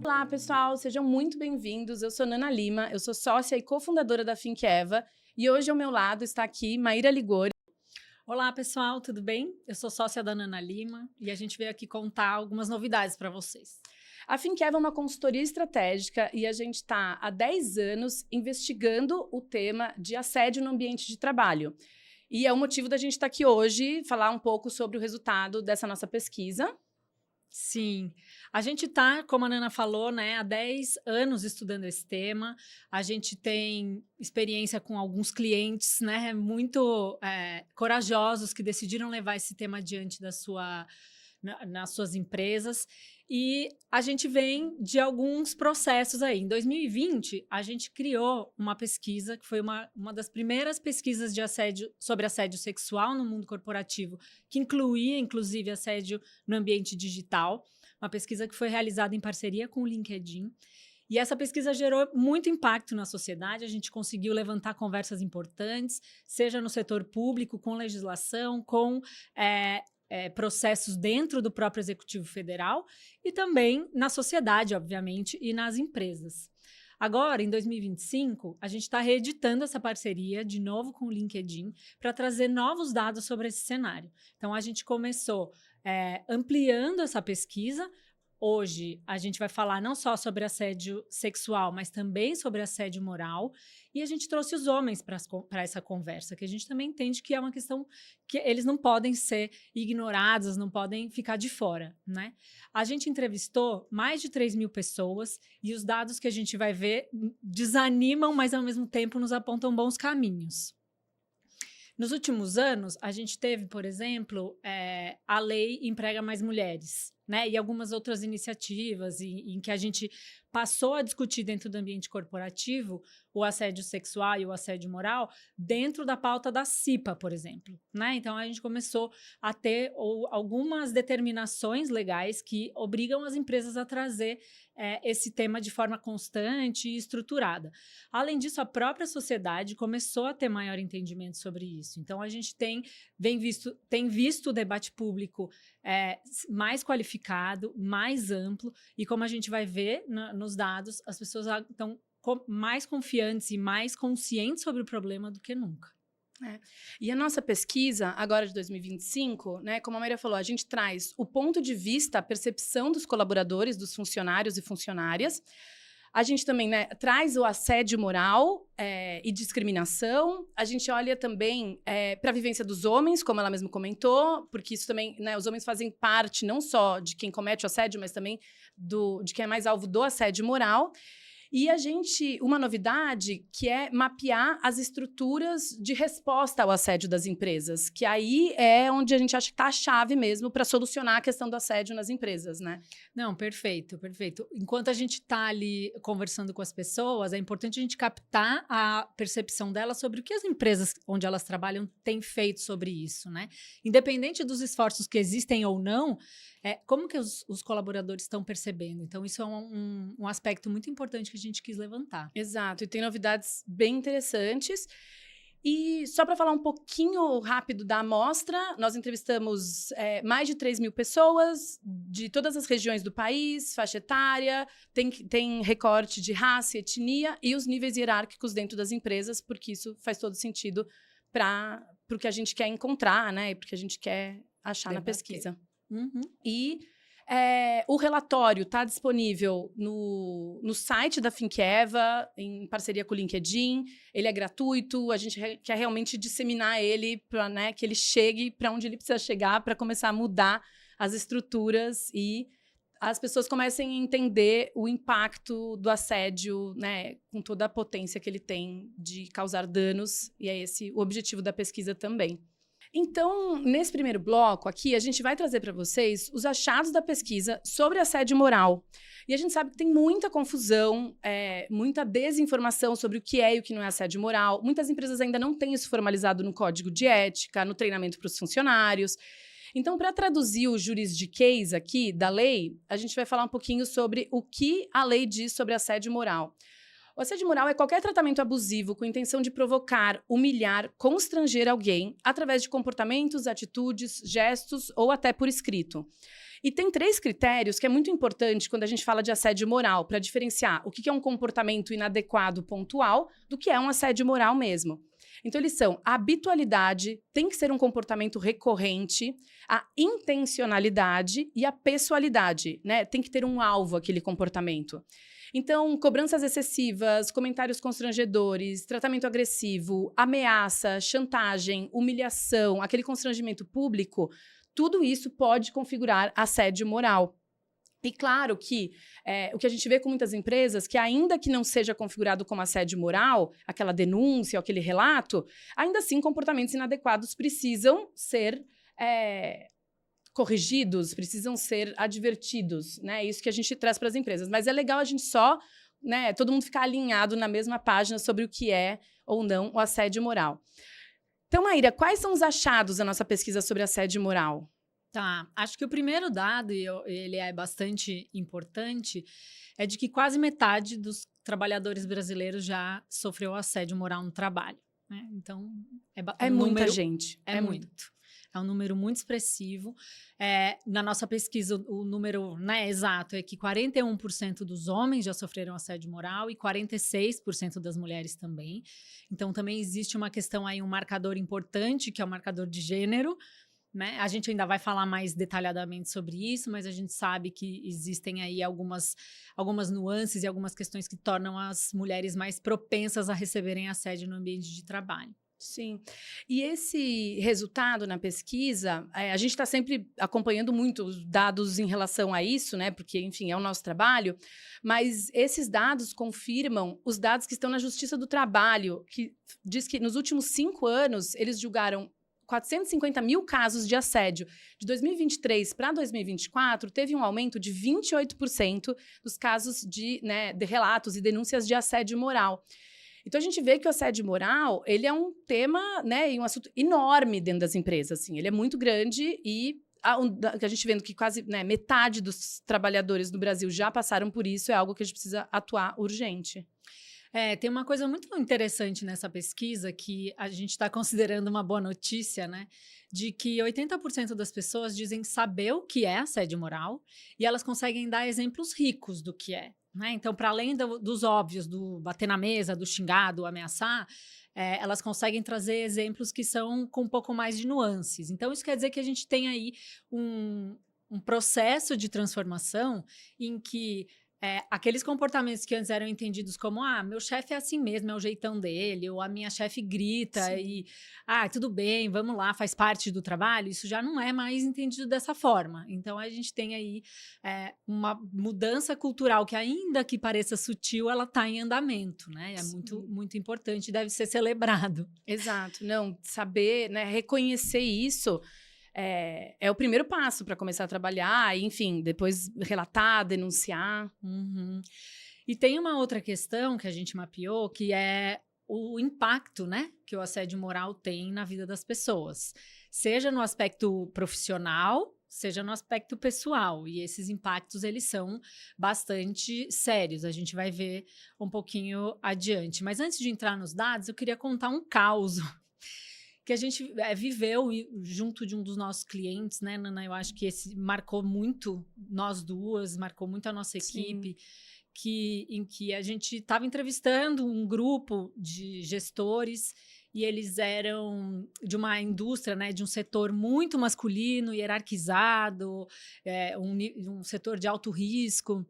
Olá, pessoal, sejam muito bem-vindos. Eu sou Nana Lima, eu sou sócia e cofundadora da Finkeva e hoje ao meu lado está aqui Maíra Ligori. Olá, pessoal, tudo bem? Eu sou sócia da Nana Lima e a gente veio aqui contar algumas novidades para vocês. A Finkeva é uma consultoria estratégica e a gente está há 10 anos investigando o tema de assédio no ambiente de trabalho. E é o motivo da gente estar aqui hoje, falar um pouco sobre o resultado dessa nossa pesquisa. Sim, a gente está, como a Nana falou, né, há 10 anos estudando esse tema. A gente tem experiência com alguns clientes, né, muito corajosos que decidiram levar esse tema adiante nas suas empresas. E a gente vem de alguns processos aí. Em 2020, a gente criou uma pesquisa, que foi uma das primeiras pesquisas de assédio, sobre assédio sexual no mundo corporativo, que incluía, inclusive, assédio no ambiente digital. Uma pesquisa que foi realizada em parceria com o LinkedIn. E essa pesquisa gerou muito impacto na sociedade. A gente conseguiu levantar conversas importantes, seja no setor público, com legislação, com processos dentro do próprio Executivo Federal e também na sociedade, obviamente, e nas empresas. Agora, em 2025, a gente está reeditando essa parceria de novo com o LinkedIn para trazer novos dados sobre esse cenário. Então, a gente começou ampliando essa pesquisa. Hoje, a gente vai falar não só sobre assédio sexual, mas também sobre assédio moral. E a gente trouxe os homens para essa conversa, que a gente também entende que é uma questão que eles não podem ser ignorados, não podem ficar de fora, né? A gente entrevistou mais de 3.000 pessoas e os dados que a gente vai ver desanimam, mas ao mesmo tempo nos apontam bons caminhos. Nos últimos anos, a gente teve, por exemplo, a Lei Emprega Mais Mulheres, né? E algumas outras iniciativas em que a gente passou a discutir dentro do ambiente corporativo o assédio sexual e o assédio moral dentro da pauta da CIPA, por exemplo, né? Então, a gente começou a ter algumas determinações legais que obrigam as empresas a trazer esse tema de forma constante e estruturada. Além disso, a própria sociedade começou a ter maior entendimento sobre isso. Então, a gente tem visto o debate público mais qualificado, mais amplo, e como a gente vai ver nos dados, as pessoas estão mais confiantes e mais conscientes sobre o problema do que nunca. E a nossa pesquisa, agora de 2025, né, como a Maria falou, a gente traz o ponto de vista, a percepção dos colaboradores, dos funcionários e funcionárias. A gente também, né, traz o assédio moral e discriminação. A gente olha também para a vivência dos homens, como ela mesma comentou, porque isso também, né, os homens fazem parte não só de quem comete o assédio, mas também de quem é mais alvo do assédio moral. E uma novidade que é mapear as estruturas de resposta ao assédio das empresas, que aí é onde a gente acha que está a chave mesmo para solucionar a questão do assédio nas empresas, né? Não, perfeito, perfeito. Enquanto a gente está ali conversando com as pessoas, é importante a gente captar a percepção delas sobre o que as empresas onde elas trabalham têm feito sobre isso, né? Independente dos esforços que existem ou não, como que os colaboradores estão percebendo? Então, isso é um aspecto muito importante que a gente quis levantar. Exato, e tem novidades bem interessantes. E só para falar um pouquinho rápido da amostra, nós entrevistamos mais de 3.000 pessoas de todas as regiões do país, faixa etária, tem recorte de raça, etnia e os níveis hierárquicos dentro das empresas, porque isso faz todo sentido para o que a gente quer encontrar, né? E porque a gente quer achar na pesquisa. Uhum. E o relatório está disponível no site da Finkeva, em parceria com o LinkedIn. Ele é gratuito, a gente quer realmente disseminar ele para, né, que ele chegue para onde ele precisa chegar para começar a mudar as estruturas e as pessoas comecem a entender o impacto do assédio, né, com toda a potência que ele tem de causar danos, e é esse o objetivo da pesquisa também. Então, nesse primeiro bloco aqui, a gente vai trazer para vocês os achados da pesquisa sobre assédio moral. E a gente sabe que tem muita confusão, muita desinformação sobre o que é e o que não é assédio moral. Muitas empresas ainda não têm isso formalizado no código de ética, no treinamento para os funcionários. Então, para traduzir o juridiquês aqui da lei, a gente vai falar um pouquinho sobre o que a lei diz sobre assédio moral. O assédio moral é qualquer tratamento abusivo com intenção de provocar, humilhar, constranger alguém através de comportamentos, atitudes, gestos ou até por escrito. E tem 3 critérios que é muito importante quando a gente fala de assédio moral, para diferenciar o que é um comportamento inadequado pontual do que é um assédio moral mesmo. Então, eles são: a habitualidade, tem que ser um comportamento recorrente, a intencionalidade e a pessoalidade, né? Tem que ter um alvo aquele comportamento. Então, cobranças excessivas, comentários constrangedores, tratamento agressivo, ameaça, chantagem, humilhação, aquele constrangimento público, tudo isso pode configurar assédio moral. E claro que o que a gente vê com muitas empresas, que ainda que não seja configurado como assédio moral, aquela denúncia, aquele relato, ainda assim comportamentos inadequados precisam ser corrigidos, precisam ser advertidos, né? Isso que a gente traz para as empresas. Mas é legal a gente só, né, todo mundo ficar alinhado na mesma página sobre o que é ou não o assédio moral. Então, Maíra, quais são os achados da nossa pesquisa sobre assédio moral? Tá, acho que o primeiro dado, e ele é bastante importante, é de que quase metade dos trabalhadores brasileiros já sofreu assédio moral no trabalho, né? Então, É um muita número, gente. é muito. É um número muito expressivo. Na nossa pesquisa, o número, né, exato é que 41% dos homens já sofreram assédio moral e 46% das mulheres também. Então, também existe uma questão aí, um marcador importante, que é o marcador de gênero, né? A gente ainda vai falar mais detalhadamente sobre isso, mas a gente sabe que existem aí algumas nuances e algumas questões que tornam as mulheres mais propensas a receberem assédio no ambiente de trabalho. Sim. E esse resultado na pesquisa, a gente está sempre acompanhando muito os dados em relação a isso, né? Porque, enfim, é o nosso trabalho. Mas esses dados confirmam os dados que estão na Justiça do Trabalho, que diz que nos últimos 5 anos eles julgaram 450 mil casos de assédio. De 2023 para 2024, teve um aumento de 28% dos casos de relatos e denúncias de assédio moral. Então, a gente vê que o assédio moral, ele é um tema, né, e um assunto enorme dentro das empresas, assim. Ele é muito grande e a gente vendo que quase, né, metade dos trabalhadores do Brasil já passaram por isso, é algo que a gente precisa atuar urgente. Tem uma coisa muito interessante nessa pesquisa que a gente está considerando uma boa notícia, né? De que 80% das pessoas dizem saber o que é assédio moral e elas conseguem dar exemplos ricos do que é, né? Então, para além dos óbvios, do bater na mesa, do xingar, do ameaçar, elas conseguem trazer exemplos que são com um pouco mais de nuances. Então, isso quer dizer que a gente tem aí um processo de transformação em que aqueles comportamentos que antes eram entendidos como meu chefe é assim mesmo, é o jeitão dele, ou a minha chefe grita. Sim. E tudo bem, vamos lá, faz parte do trabalho, isso já não é mais entendido dessa forma. Então a gente tem aí uma mudança cultural que, ainda que pareça sutil, ela está em andamento, né? É muito, muito importante, deve ser celebrado. Exato, não, saber, né, reconhecer isso é o primeiro passo para começar a trabalhar, e, enfim, depois relatar, denunciar. Uhum. E tem uma outra questão que a gente mapeou, que é o impacto, né, que o assédio moral tem na vida das pessoas, seja no aspecto profissional, seja no aspecto pessoal. E esses impactos, eles são bastante sérios. A gente vai ver um pouquinho adiante. Mas antes de entrar nos dados, eu queria contar um caos que a gente viveu junto de um dos nossos clientes, né, Nana? Eu acho que esse marcou muito nós duas, marcou muito a nossa equipe, em que a gente estava entrevistando um grupo de gestores e eles eram de uma indústria, né, de um setor muito masculino, hierarquizado, um setor de alto risco.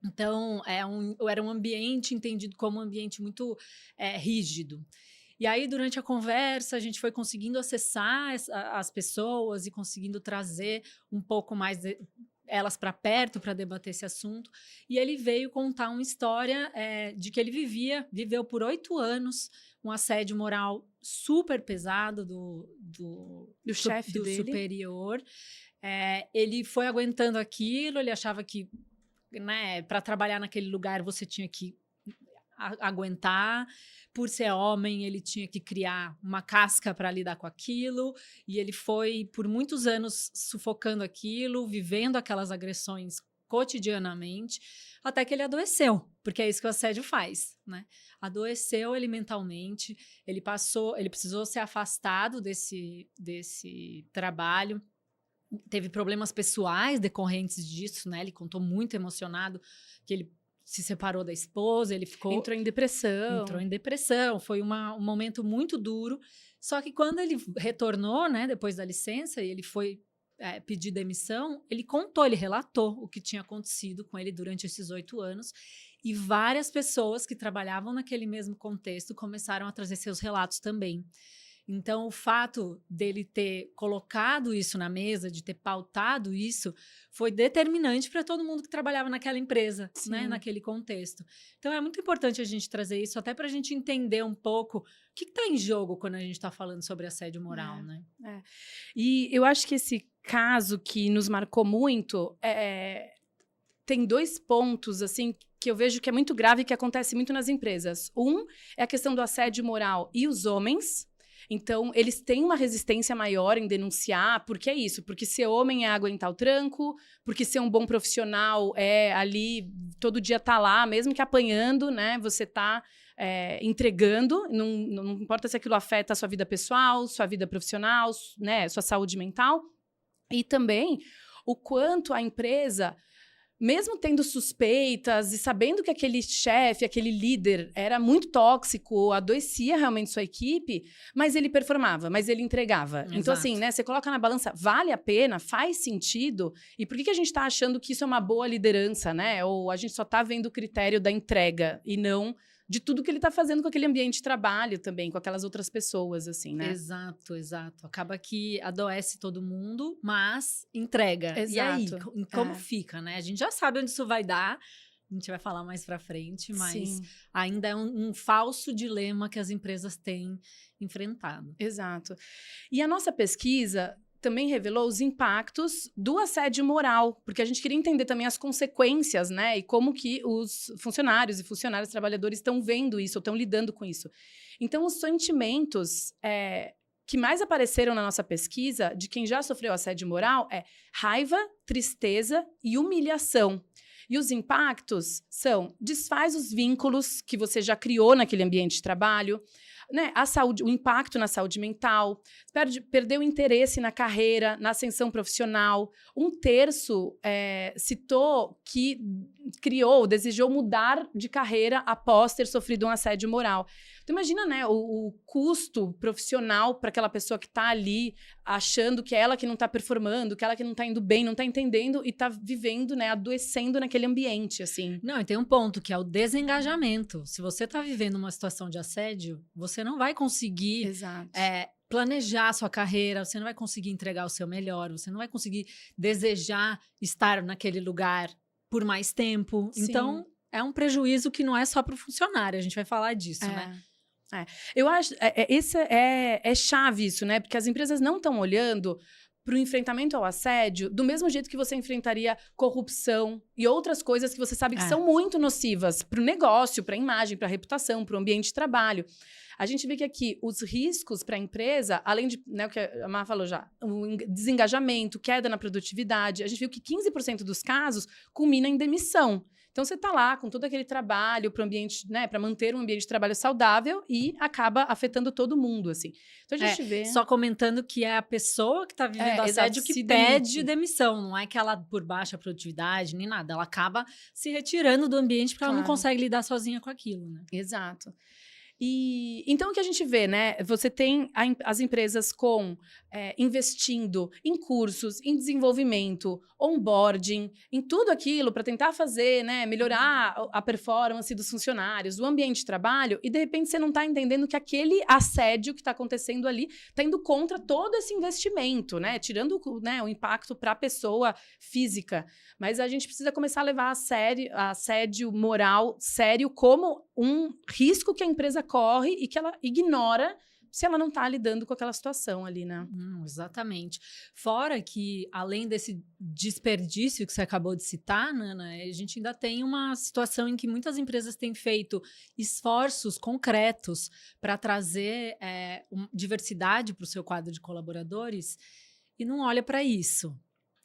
Então, era um ambiente entendido como um ambiente muito rígido. E aí, durante a conversa, a gente foi conseguindo acessar as pessoas e conseguindo trazer um pouco mais elas para perto para debater esse assunto. E ele veio contar uma história de que ele viveu por 8 anos um assédio moral super pesado do chefe dele, superior. Ele foi aguentando aquilo, ele achava que, né, para trabalhar naquele lugar você tinha que aguentar. Por ser homem, ele tinha que criar uma casca para lidar com aquilo, e ele foi por muitos anos sufocando aquilo, vivendo aquelas agressões cotidianamente, até que ele adoeceu, porque é isso que o assédio faz, né? Adoeceu ele mentalmente, ele precisou ser afastado desse trabalho, teve problemas pessoais decorrentes disso, né? Ele contou muito emocionado que ele se separou da esposa, ele Entrou em depressão, foi um momento muito duro. Só que quando ele retornou, né, depois da licença, e ele foi pedir demissão, ele relatou o que tinha acontecido com ele durante esses 8 anos, e várias pessoas que trabalhavam naquele mesmo contexto começaram a trazer seus relatos também. Então, o fato dele ter colocado isso na mesa, de ter pautado isso, foi determinante para todo mundo que trabalhava naquela empresa, né, naquele contexto. Então, é muito importante a gente trazer isso, até para a gente entender um pouco o que está em jogo quando a gente está falando sobre assédio moral, né? E eu acho que esse caso que nos marcou muito tem 2 pontos, assim, que eu vejo que é muito grave e que acontece muito nas empresas. Um é a questão do assédio moral e os homens. Então, eles têm uma resistência maior em denunciar, porque é isso, porque ser homem é aguentar o tranco, porque ser um bom profissional é ali, todo dia tá lá, mesmo que apanhando, né, você tá entregando, não importa se aquilo afeta a sua vida pessoal, sua vida profissional, né, sua saúde mental, e também o quanto a empresa, mesmo tendo suspeitas e sabendo que aquele chefe, aquele líder era muito tóxico, adoecia realmente sua equipe, mas ele performava, mas ele entregava. Exato. Então, assim, né, você coloca na balança, vale a pena, faz sentido? E por que a gente está achando que isso é uma boa liderança, né? Ou a gente só está vendo o critério da entrega e não de tudo que ele está fazendo com aquele ambiente de trabalho também, com aquelas outras pessoas, assim, né? Exato, exato. Acaba que adoece todo mundo, mas entrega. Exato. E aí, como fica, né? A gente já sabe onde isso vai dar, a gente vai falar mais pra frente, mas ainda é um falso dilema que as empresas têm enfrentado. Exato. E a nossa pesquisa também revelou os impactos do assédio moral, porque a gente queria entender também as consequências, né? E como que os funcionários e funcionários trabalhadores estão vendo isso, ou estão lidando com isso. Então, os sentimentos que mais apareceram na nossa pesquisa de quem já sofreu assédio moral é raiva, tristeza e humilhação. E os impactos são: desfaz os vínculos que você já criou naquele ambiente de trabalho, né, a saúde, o impacto na saúde mental, perdeu o interesse na carreira, na ascensão profissional. 1/3 citou que desejou mudar de carreira após ter sofrido um assédio moral. Então, imagina, né, o custo profissional para aquela pessoa que está ali achando que é ela que não está performando, que é ela que não está indo bem, não está entendendo e está vivendo, né, adoecendo naquele ambiente, assim. Não, e tem um ponto que é o desengajamento. Se você está vivendo uma situação de assédio, você não vai conseguir planejar a sua carreira, você não vai conseguir entregar o seu melhor, você não vai conseguir desejar estar naquele lugar por mais tempo. Sim. Então, é um prejuízo que não é só para o funcionário, a gente vai falar disso, né? Eu acho esse é chave isso, né? Porque as empresas não estão olhando para o enfrentamento ao assédio do mesmo jeito que você enfrentaria corrupção e outras coisas que você sabe que são muito nocivas para o negócio, para a imagem, para a reputação, para o ambiente de trabalho. A gente vê que aqui os riscos para a empresa, além de, né, o que a Mar falou já, o desengajamento, queda na produtividade, a gente viu que 15% dos casos culmina em demissão. Então, você está lá com todo aquele trabalho para o ambiente, né, para manter um ambiente de trabalho saudável e acaba afetando todo mundo, assim. Então, a gente vê... Só comentando que é a pessoa que está vivendo assédio que pede demissão, não é que ela, por baixa produtividade, nem nada. Ela acaba se retirando do ambiente porque ela não consegue lidar sozinha com aquilo, né? Exato. E então o que a gente vê, né? Você tem as empresas investindo em cursos, em desenvolvimento, onboarding, em tudo aquilo para tentar fazer, né, melhorar a performance dos funcionários, o ambiente de trabalho, e de repente você não está entendendo que aquele assédio que está acontecendo ali está indo contra todo esse investimento, né? Tirando, né, o impacto para a pessoa física. Mas a gente precisa começar a levar assédio moral sério como um risco que a empresa corre e que ela ignora se ela não está lidando com aquela situação ali, né? Exatamente. Fora que, além desse desperdício que você acabou de citar, Nana, a gente ainda tem uma situação em que muitas empresas têm feito esforços concretos para trazer diversidade para o seu quadro de colaboradores e não olha para isso.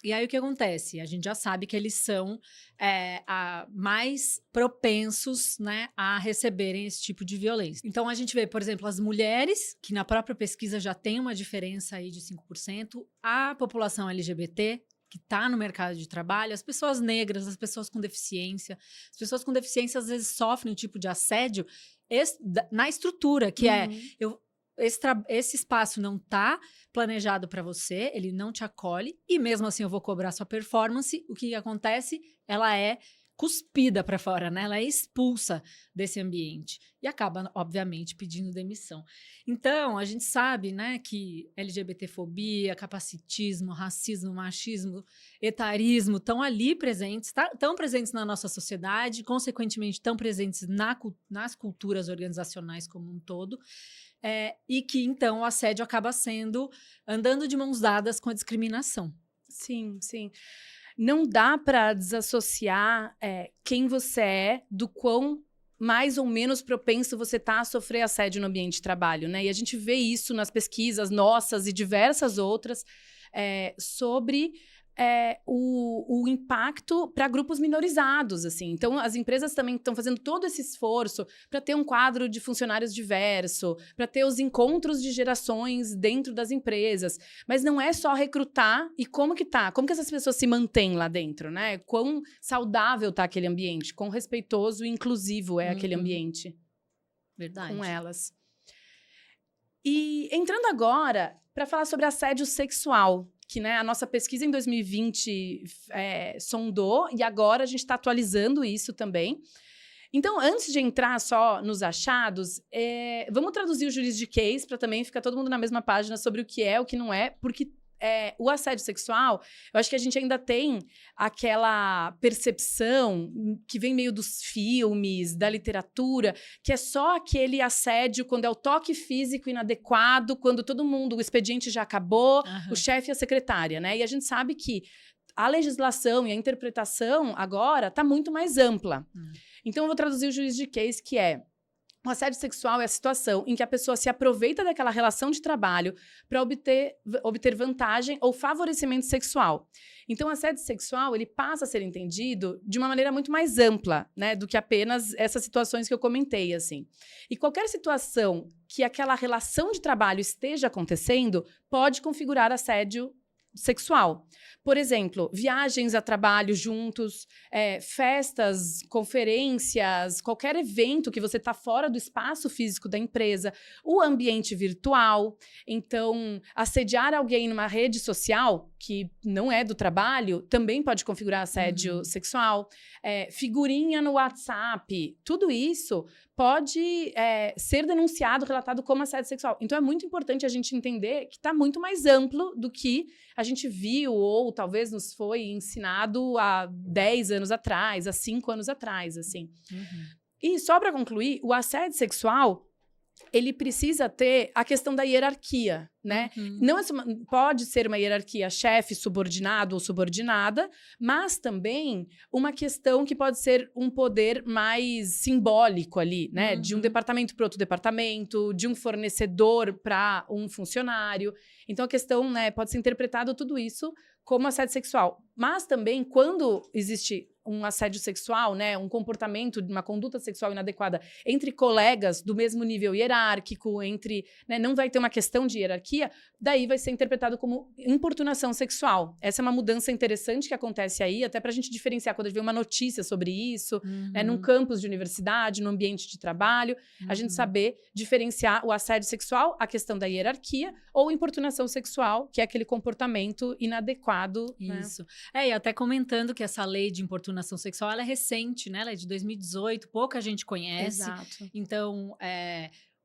E aí o que acontece? A gente já sabe que eles são mais propensos, né, a receberem esse tipo de violência. Então a gente vê, por exemplo, as mulheres, que na própria pesquisa já tem uma diferença aí de 5%, a população LGBT, que está no mercado de trabalho, as pessoas negras, as pessoas com deficiência. As pessoas com deficiência às vezes sofrem um tipo de assédio na estrutura, que esse espaço não está planejado para você, ele não te acolhe, e mesmo assim eu vou cobrar sua performance. O que acontece? Ela é cuspida para fora, né? Ela é expulsa desse ambiente e acaba, obviamente, pedindo demissão. Então, a gente sabe, né, que LGBTfobia, capacitismo, racismo, machismo, etarismo estão ali presentes, estão presentes na nossa sociedade, consequentemente estão presentes nas culturas organizacionais como um todo. E que, então, o assédio acaba andando de mãos dadas com a discriminação. Sim, sim. Não dá para desassociar quem você é do quão mais ou menos propenso você está a sofrer assédio no ambiente de trabalho, né? E a gente vê isso nas pesquisas nossas e diversas outras sobre o impacto para grupos minorizados, assim. Então, as empresas também estão fazendo todo esse esforço para ter um quadro de funcionários diverso, para ter os encontros de gerações dentro das empresas. Mas não é só recrutar e como que essas pessoas se mantêm lá dentro, né? Quão saudável tá aquele ambiente, quão respeitoso e inclusivo é aquele ambiente. Verdade. Com elas. E entrando agora para falar sobre assédio sexual, que, né, a nossa pesquisa em 2020 sondou, e agora a gente está atualizando isso também. Então, antes de entrar só nos achados, vamos traduzir o juridiquês para também ficar todo mundo na mesma página sobre o que é, o que não é, porque o assédio sexual, eu acho que a gente ainda tem aquela percepção que vem meio dos filmes, da literatura, que é só aquele assédio quando é o toque físico inadequado, quando todo mundo, o expediente já acabou, o chefe e a secretária, né? E a gente sabe que a legislação e a interpretação agora está muito mais ampla. Então, eu vou traduzir o juridiquês, que é: o assédio sexual é a situação em que a pessoa se aproveita daquela relação de trabalho para obter vantagem ou favorecimento sexual. Então, o assédio sexual, ele passa a ser entendido de uma maneira muito mais ampla, né, do que apenas essas situações que eu comentei, assim. E qualquer situação que aquela relação de trabalho esteja acontecendo pode configurar assédio sexual. Por exemplo, viagens a trabalho juntos, festas, conferências, qualquer evento que você está fora do espaço físico da empresa, o ambiente virtual. Então, assediar alguém numa rede social, que não é do trabalho, também pode configurar assédio sexual. Figurinha no WhatsApp, tudo isso pode ser denunciado, relatado como assédio sexual. Então, é muito importante a gente entender que está muito mais amplo do que a gente viu ou talvez nos foi ensinado há 10 anos atrás, há 5 anos atrás, assim. E só para concluir, o assédio sexual, ele precisa ter a questão da hierarquia, né? Não pode ser uma hierarquia chefe, subordinado ou subordinada, mas também uma questão que pode ser um poder mais simbólico ali, né? De um departamento para outro departamento, de um fornecedor para um funcionário. Então, a questão, né, pode ser interpretado tudo isso como assédio sexual. Mas também, quando existe um assédio sexual, né, um comportamento, uma conduta sexual inadequada entre colegas do mesmo nível hierárquico, né, não vai ter uma questão de hierarquia, daí vai ser interpretado como importunação sexual. Essa é uma mudança interessante que acontece aí, até para a gente diferenciar quando a gente vê uma notícia sobre isso, né, num campus de universidade, no ambiente de trabalho, a gente saber diferenciar o assédio sexual, a questão da hierarquia, ou importunação sexual, que é aquele comportamento inadequado. Isso. Né? E até comentando que essa lei de importunação sexual, ela é recente, né? Ela é de 2018, pouca gente conhece. Exato. Então,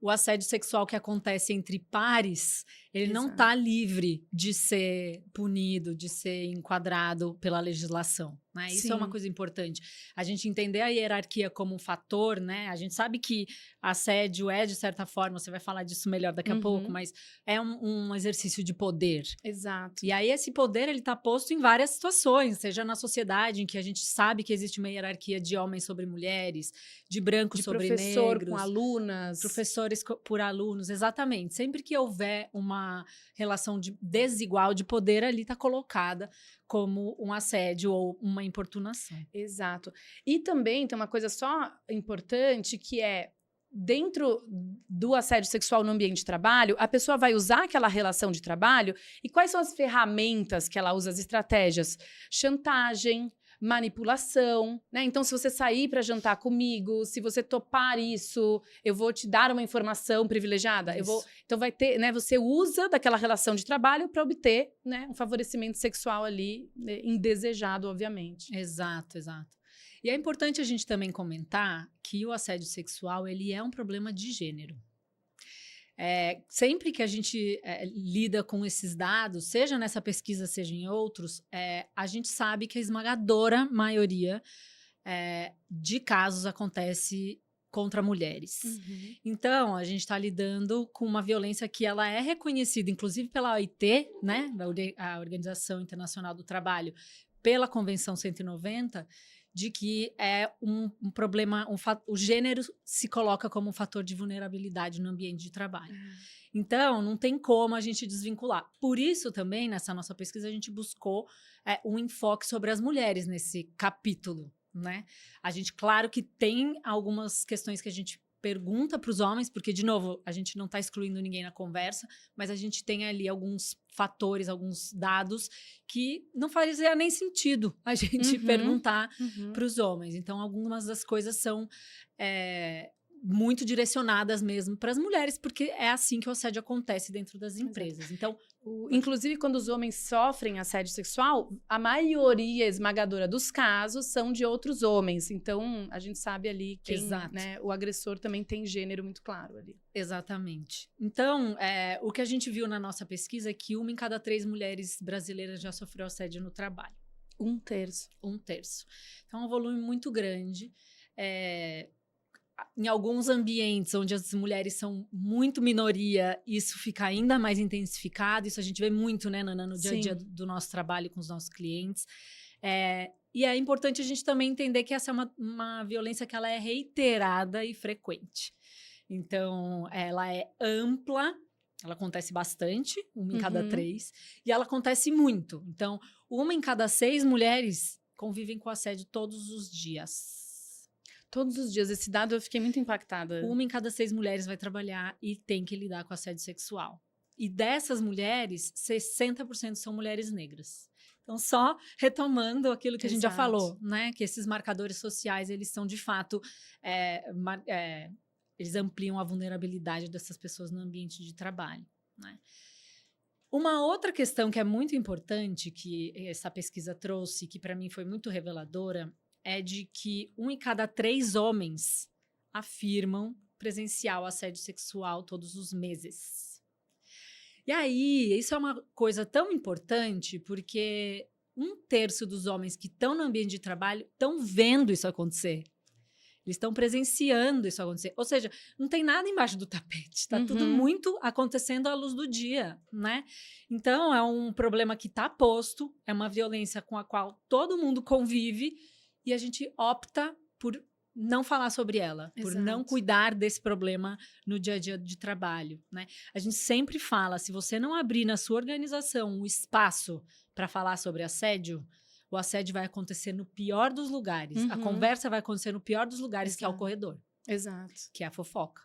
o assédio sexual que acontece entre pares, ele não está livre de ser punido, de ser enquadrado pela legislação. né? Isso é uma Sim. coisa importante. A gente entender a hierarquia como um fator, né? A gente sabe que assédio é, de certa forma, você vai falar disso melhor daqui a pouco, mas é um exercício de poder. Exato. E aí esse poder, ele tá posto em várias situações, seja na sociedade, em que a gente sabe que existe uma hierarquia de homens sobre mulheres, de brancos De sobre professor negros, com alunas. professores por alunos, exatamente. Sempre que houver uma relação desigual de poder, ali está colocada como um assédio ou uma importunação. Exato. E também tem uma coisa só importante que é dentro do assédio sexual no ambiente de trabalho, a pessoa vai usar aquela relação de trabalho e quais são as ferramentas que ela usa, as estratégias? Chantagem, manipulação, né? Então, se você sair para jantar comigo, se você topar isso, eu vou te dar uma informação privilegiada. Então vai ter, né? Você usa daquela relação de trabalho para obter, né, um favorecimento sexual ali, né, indesejado, obviamente. Exato, exato. E é importante a gente também comentar que o assédio sexual, ele é um problema de gênero. Sempre que a gente lida com esses dados, seja nessa pesquisa, seja em outros, a gente sabe que a esmagadora maioria de casos acontece contra mulheres. Então, a gente está lidando com uma violência que ela é reconhecida, inclusive pela OIT, né, a Organização Internacional do Trabalho, pela Convenção 190, de que é um problema, o gênero se coloca como um fator de vulnerabilidade no ambiente de trabalho. Então, não tem como a gente desvincular. Por isso, também, nessa nossa pesquisa, a gente buscou um enfoque sobre as mulheres nesse capítulo, né? A gente, claro que tem algumas questões que a gente pergunta para os homens, porque, de novo, a gente não está excluindo ninguém na conversa, mas a gente tem ali alguns fatores, alguns dados que não fazia nem sentido a gente perguntar para os homens. Então, algumas das coisas são muito direcionadas mesmo para as mulheres, porque é assim que o assédio acontece dentro das empresas. Então, inclusive, quando os homens sofrem assédio sexual, a maioria esmagadora dos casos são de outros homens. Então, a gente sabe ali que né, o agressor também tem gênero muito claro ali. Exatamente. Então, o que a gente viu na nossa pesquisa é que 1 em cada 3 mulheres brasileiras já sofreu assédio no trabalho. 1/3. 1/3. Então, é um volume muito grande. Em alguns ambientes onde as mulheres são muito minoria, isso fica ainda mais intensificado. Isso a gente vê muito, né, Nana, no dia a dia do nosso trabalho com os nossos clientes. E é importante a gente também entender que essa é uma violência que ela é reiterada e frequente. Então, ela é ampla, ela acontece bastante, 1 em cada 3, e ela acontece muito. Então, 1 em cada 6 mulheres convivem com assédio todos os dias. Todos os dias. Esse dado eu fiquei muito impactada. 1 em cada 6 mulheres vai trabalhar e tem que lidar com assédio sexual. E dessas mulheres, 60% são mulheres negras. Então, só retomando aquilo que a gente já falou, né? Que esses marcadores sociais, eles são, de fato, eles ampliam a vulnerabilidade dessas pessoas no ambiente de trabalho, né? Uma outra questão que é muito importante, que essa pesquisa trouxe, que para mim foi muito reveladora, é de que 1 em cada 3 homens afirmam presenciar o assédio sexual todos os meses. E aí, isso é uma coisa tão importante, porque 1/3 dos homens que estão no ambiente de trabalho estão vendo isso acontecer. Eles estão presenciando isso acontecer. Ou seja, não tem nada embaixo do tapete. Está tudo muito acontecendo à luz do dia, né? Então, é um problema que está posto, é uma violência com a qual todo mundo convive, e a gente opta por não falar sobre ela, por não cuidar desse problema no dia a dia de trabalho, né? A gente sempre fala, se você não abrir na sua organização um espaço para falar sobre assédio, o assédio vai acontecer no pior dos lugares. A conversa vai acontecer no pior dos lugares, que é o corredor. Exato. Que é a fofoca.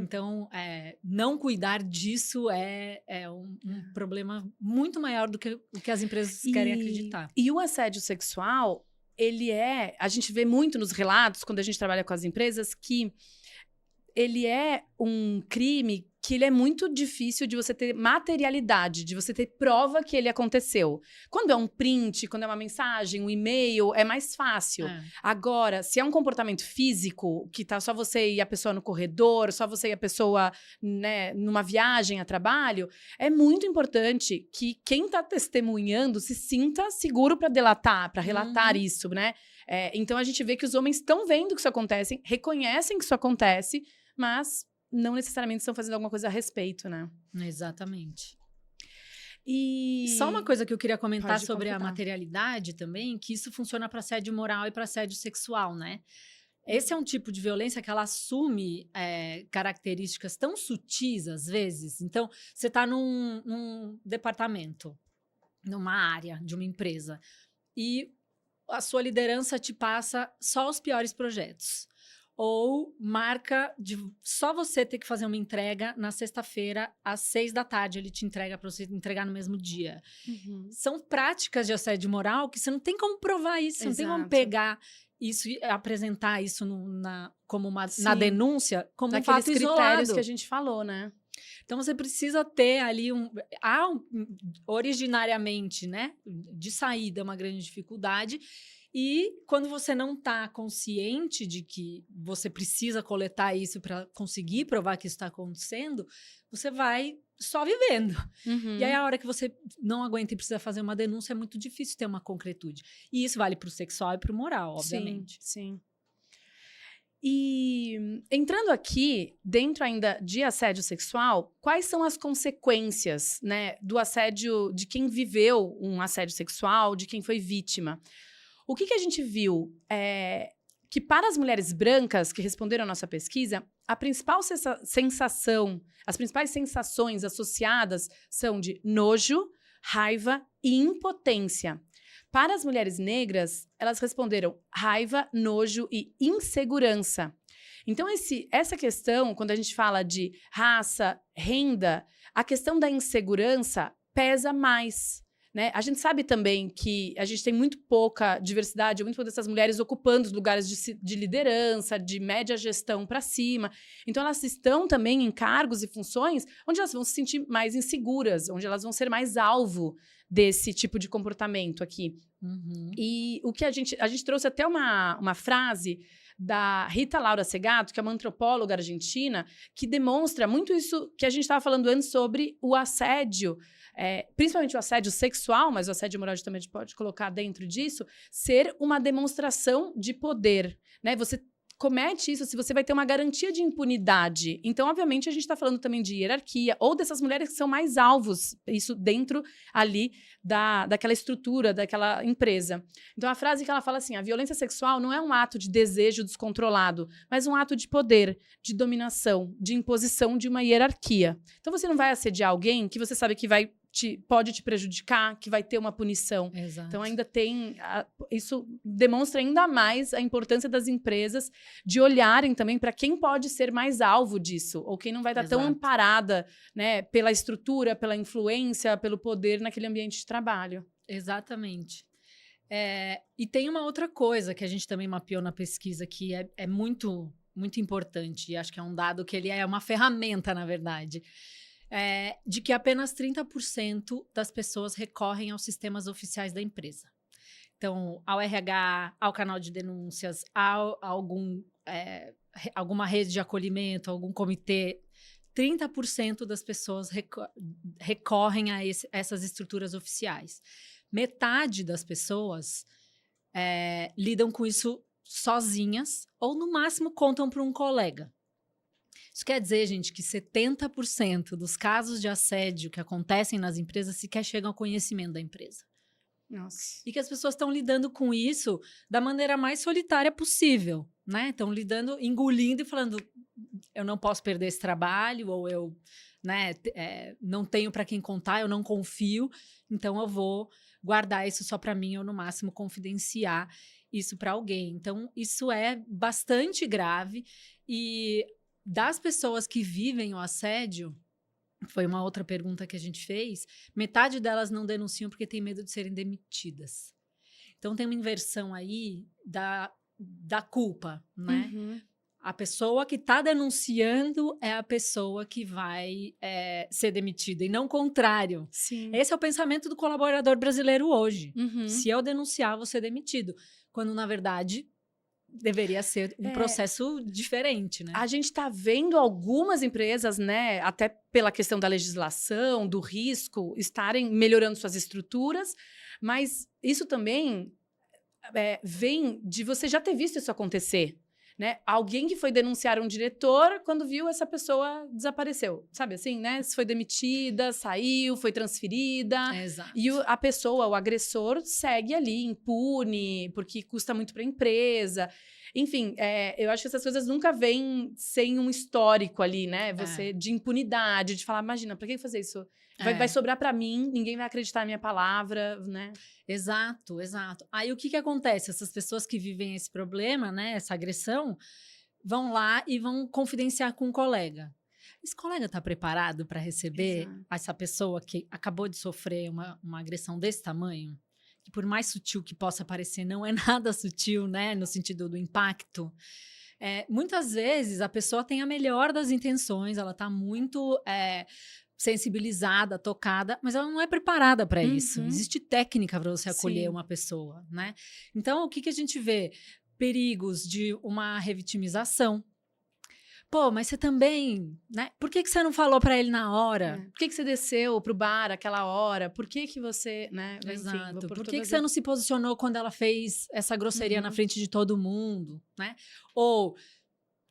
Então, não cuidar disso é um problema muito maior do que o que as empresas querem acreditar. E o assédio sexual, a gente vê muito nos relatos, quando a gente trabalha com as empresas, que ele é um crime que ele é muito difícil de você ter materialidade, de você ter prova que ele aconteceu. Quando é um print, quando é uma mensagem, um e-mail, é mais fácil. Agora, se é um comportamento físico, que tá só você e a pessoa no corredor, só você e a pessoa, né, numa viagem a trabalho, é muito importante que quem tá testemunhando se sinta seguro para delatar, para relatar isso, né? Então a gente vê que os homens estão vendo que isso acontece, reconhecem que isso acontece, mas não necessariamente estão fazendo alguma coisa a respeito, né? Exatamente. E só uma coisa que eu queria comentar Pode sobre a completar. materialidade também, que isso funciona para assédio moral e para assédio sexual, né? Esse é um tipo de violência que ela assume características tão sutis, às vezes. Então, você está num departamento, numa área de uma empresa, e a sua liderança te passa só os piores projetos. Ou marca de só você ter que fazer uma entrega na sexta-feira, às 6 da tarde, ele te entrega para você entregar no mesmo dia. São práticas de assédio moral que você não tem como provar isso, você não tem como Exato. pegar isso e apresentar isso como na Sim. denúncia, como um Naqueles fato critérios isolado. que a gente falou, né? Então você precisa ter ali originariamente, né, de saída, uma grande dificuldade. E quando você não está consciente de que você precisa coletar isso para conseguir provar que isso está acontecendo, você vai só vivendo. E aí, a hora que você não aguenta e precisa fazer uma denúncia, é muito difícil ter uma concretude. E isso vale para o sexual e para o moral, obviamente. Sim. E entrando aqui, dentro ainda de assédio sexual, quais são as consequências, né, do assédio, de quem viveu um assédio sexual, de quem foi vítima? O que a gente viu que para as mulheres brancas que responderam à nossa pesquisa, a principal sensação, as principais sensações associadas são de nojo, raiva e impotência. Para as mulheres negras, elas responderam raiva, nojo e insegurança. Então, essa questão, quando a gente fala de raça, renda, a questão da insegurança pesa mais. Né? A gente sabe também que a gente tem muito pouca diversidade, muito pouco dessas mulheres ocupando os lugares de liderança, de média gestão para cima. Então, elas estão também em cargos e funções onde elas vão se sentir mais inseguras, onde elas vão ser mais alvo desse tipo de comportamento aqui. E o que a gente trouxe até uma frase da Rita Laura Segato, que é uma antropóloga argentina, que demonstra muito isso que a gente estava falando antes sobre o assédio, principalmente o assédio sexual, mas o assédio moral também a gente pode colocar dentro disso, ser uma demonstração de poder, né? Você comete isso se você vai ter uma garantia de impunidade. Então, obviamente, a gente está falando também de hierarquia, ou dessas mulheres que são mais alvos, isso dentro ali daquela estrutura, daquela empresa. Então, a frase que ela fala assim, a violência sexual não é um ato de desejo descontrolado, mas um ato de poder, de dominação, de imposição de uma hierarquia. Então, você não vai assediar alguém que você sabe que pode te prejudicar, que vai ter uma punição. Exato. Então, ainda tem... isso demonstra ainda mais a importância das empresas de olharem também para quem pode ser mais alvo disso, ou quem não vai estar tão amparada, né, pela estrutura, pela influência, pelo poder naquele ambiente de trabalho. Exatamente. E tem uma outra coisa que a gente também mapeou na pesquisa que é muito, muito importante, e acho que é um dado que ele é uma ferramenta, na verdade, de que apenas 30% das pessoas recorrem aos sistemas oficiais da empresa. Então, ao RH, ao canal de denúncias, a alguma rede de acolhimento, algum comitê, 30% das pessoas recorrem a essas estruturas oficiais. Metade das pessoas lidam com isso sozinhas ou, no máximo, contam para um colega. Isso quer dizer, gente, que 70% dos casos de assédio que acontecem nas empresas sequer chegam ao conhecimento da empresa. Nossa. E que as pessoas estão lidando com isso da maneira mais solitária possível, né? Estão lidando, engolindo e falando, eu não posso perder esse trabalho, ou eu, né, não tenho para quem contar, eu não confio, então eu vou guardar isso só para mim ou, no máximo, confidenciar isso para alguém. Então, isso é bastante grave. E das pessoas que vivem o assédio, foi uma outra pergunta que a gente fez, metade delas não denunciam porque tem medo de serem demitidas. Então, tem uma inversão aí da culpa, né? A pessoa que está denunciando é a pessoa que vai ser demitida, e não o contrário. Sim. Esse é o pensamento do colaborador brasileiro hoje. Uhum. Se eu denunciar, vou ser demitido. Quando, na verdade, deveria ser um processo diferente, né? A gente está vendo algumas empresas, né, até pela questão da legislação, do risco, estarem melhorando suas estruturas, mas isso também vem de você já ter visto isso acontecer. Né? Alguém que foi denunciar um diretor, quando viu, essa pessoa desapareceu. Sabe assim, né? Foi demitida, saiu, foi transferida. Exato. E a pessoa, o agressor, segue ali, impune, porque custa muito para a empresa. Enfim, eu acho que essas coisas nunca vêm sem um histórico ali, né? Você, de impunidade, de falar, imagina, para que fazer isso? Vai sobrar para mim, ninguém vai acreditar na minha palavra, né? Exato, exato. Aí o que acontece? Essas pessoas que vivem esse problema, né, essa agressão, vão lá e vão confidenciar com um colega. Esse colega está preparado para receber essa pessoa que acabou de sofrer uma agressão desse tamanho? Que por mais sutil que possa parecer, não é nada sutil, né, no sentido do impacto. Muitas vezes a pessoa tem a melhor das intenções, ela está muito sensibilizada, tocada, mas ela não é preparada para isso. Existe técnica para você acolher uma pessoa, né? Então, o que a gente vê? Perigos de uma revitimização. Pô, mas você também, né? Por que você não falou para ele na hora? Por que você desceu pro bar aquela hora? Por que você, né? Exato. Enfim, por que você não se posicionou quando ela fez essa grosseria na frente de todo mundo, né? Ou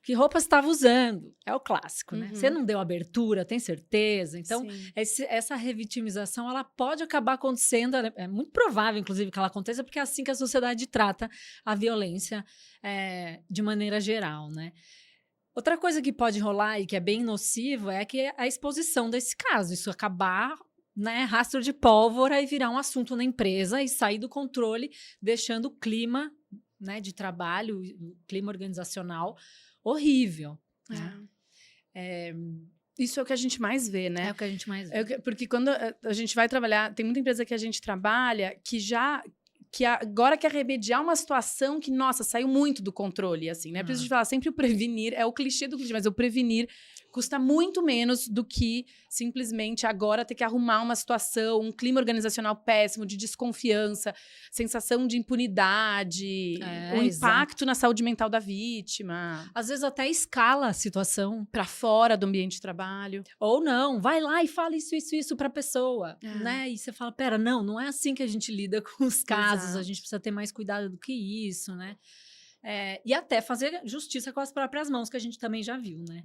que roupa você estava usando? É o clássico, né? Você não deu abertura, tem certeza? Então, essa revitimização, ela pode acabar acontecendo, é muito provável, inclusive, que ela aconteça, porque é assim que a sociedade trata a violência de maneira geral, né? Outra coisa que pode rolar e que é bem nocivo é que a exposição desse caso, isso acabar, né, rastro de pólvora e virar um assunto na empresa e sair do controle, deixando o clima, né, de trabalho, o clima organizacional horrível. Né? Isso é o que a gente mais vê, né? É o que a gente mais vê. Porque quando a gente vai trabalhar, tem muita empresa que a gente trabalha que agora quer remediar uma situação que, nossa, saiu muito do controle, assim, né? Por isso a gente fala, sempre o prevenir, é o clichê do clichê, mas o prevenir custa muito menos do que simplesmente agora ter que arrumar uma situação, um clima organizacional péssimo, de desconfiança, sensação de impunidade, o impacto na saúde mental da vítima. Às vezes até escala a situação. Para fora do ambiente de trabalho. Ou não, vai lá e fala isso pra pessoa, né? E você fala, pera, não é assim que a gente lida com os casos, a gente precisa ter mais cuidado do que isso, né? E até fazer justiça com as próprias mãos, que a gente também já viu, né?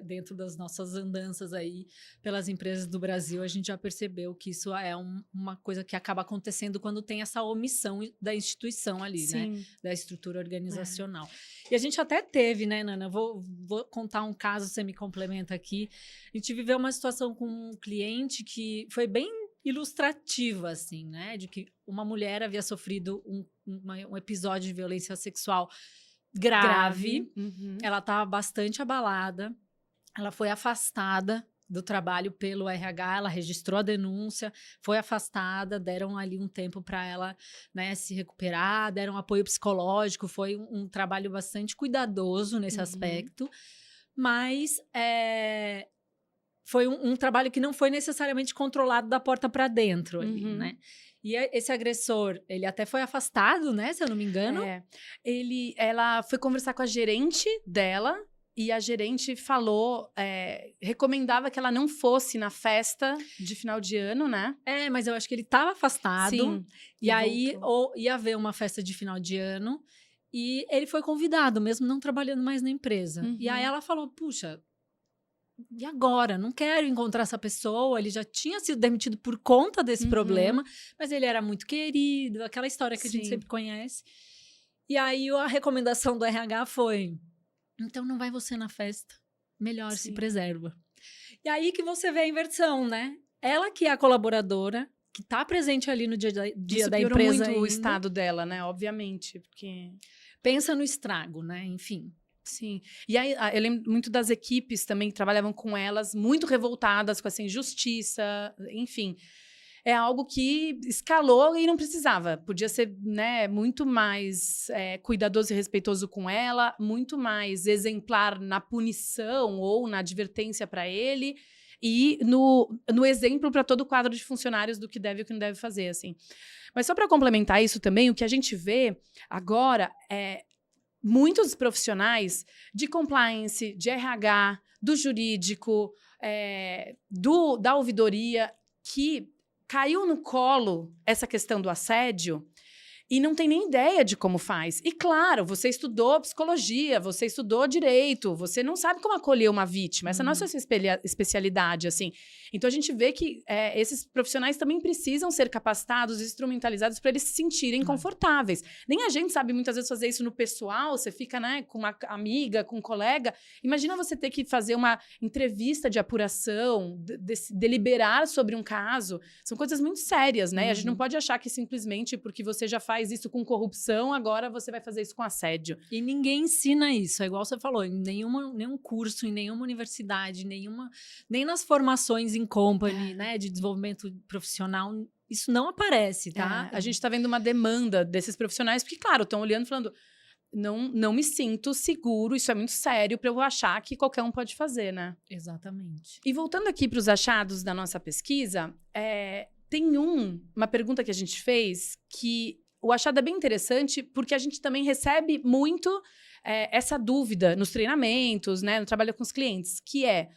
Dentro das nossas andanças aí pelas empresas do Brasil, a gente já percebeu que isso é uma coisa que acaba acontecendo quando tem essa omissão da instituição ali, né? Da estrutura organizacional. E a gente até teve, né, Nana? Vou contar um caso, você me complementa aqui. A gente viveu uma situação com um cliente que foi bem ilustrativa, assim, né? De que uma mulher havia sofrido um episódio de violência sexual grave. Ela estava bastante abalada. Ela foi afastada do trabalho pelo RH, ela registrou a denúncia, foi afastada, deram ali um tempo para ela, né, se recuperar, deram apoio psicológico, foi um trabalho bastante cuidadoso nesse aspecto, mas foi um trabalho que não foi necessariamente controlado da porta para dentro ali, né? E esse agressor, ele até foi afastado, né, se eu não me engano. Ela foi conversar com a gerente dela, e a gerente falou, recomendava que ela não fosse na festa de final de ano, né? Mas eu acho que ele estava afastado. Sim. E aí ia haver uma festa de final de ano. E ele foi convidado, mesmo não trabalhando mais na empresa. E aí ela falou, puxa, e agora? Não quero encontrar essa pessoa. Ele já tinha sido demitido por conta desse problema. Mas ele era muito querido, aquela história que a gente sempre conhece. E aí a recomendação do RH foi... Então não vai você na festa, melhor se preserva. E aí que você vê a inversão, né? Ela que é a colaboradora, que está presente ali no dia da empresa muito o estado dela, né? Obviamente, porque... Pensa no estrago, né? Enfim. Sim. E aí, eu lembro muito das equipes também que trabalhavam com elas, muito revoltadas com essa injustiça, enfim... é algo que escalou e não precisava. Podia ser, né, muito mais cuidadoso e respeitoso com ela, muito mais exemplar na punição ou na advertência para ele e no exemplo para todo o quadro de funcionários do que deve e o que não deve fazer, assim. Mas só para complementar isso também, o que a gente vê agora é muitos profissionais de compliance, de RH, do jurídico, da ouvidoria, que caiu no colo essa questão do assédio e não tem nem ideia de como faz. E claro, você estudou psicologia, você estudou direito, você não sabe como acolher uma vítima. Essa não é a sua especialidade, assim. Então a gente vê que esses profissionais também precisam ser capacitados, instrumentalizados para eles se sentirem confortáveis. Nem a gente sabe muitas vezes fazer isso no pessoal, você fica, né, com uma amiga, com um colega. Imagina você ter que fazer uma entrevista de apuração, deliberar sobre um caso. São coisas muito sérias, né? A gente não pode achar que simplesmente porque você já faz isso com corrupção, agora você vai fazer isso com assédio. E ninguém ensina isso, é igual você falou, em nenhum curso, em nenhuma universidade, nem nas formações em company, né, de desenvolvimento profissional, isso não aparece, tá? A gente está vendo uma demanda desses profissionais, porque, claro, estão olhando e falando, não me sinto seguro, isso é muito sério para eu achar que qualquer um pode fazer, né? Exatamente. E voltando aqui para os achados da nossa pesquisa, tem uma pergunta que a gente fez que o achado é bem interessante, porque a gente também recebe muito essa dúvida nos treinamentos, né, no trabalho com os clientes, que é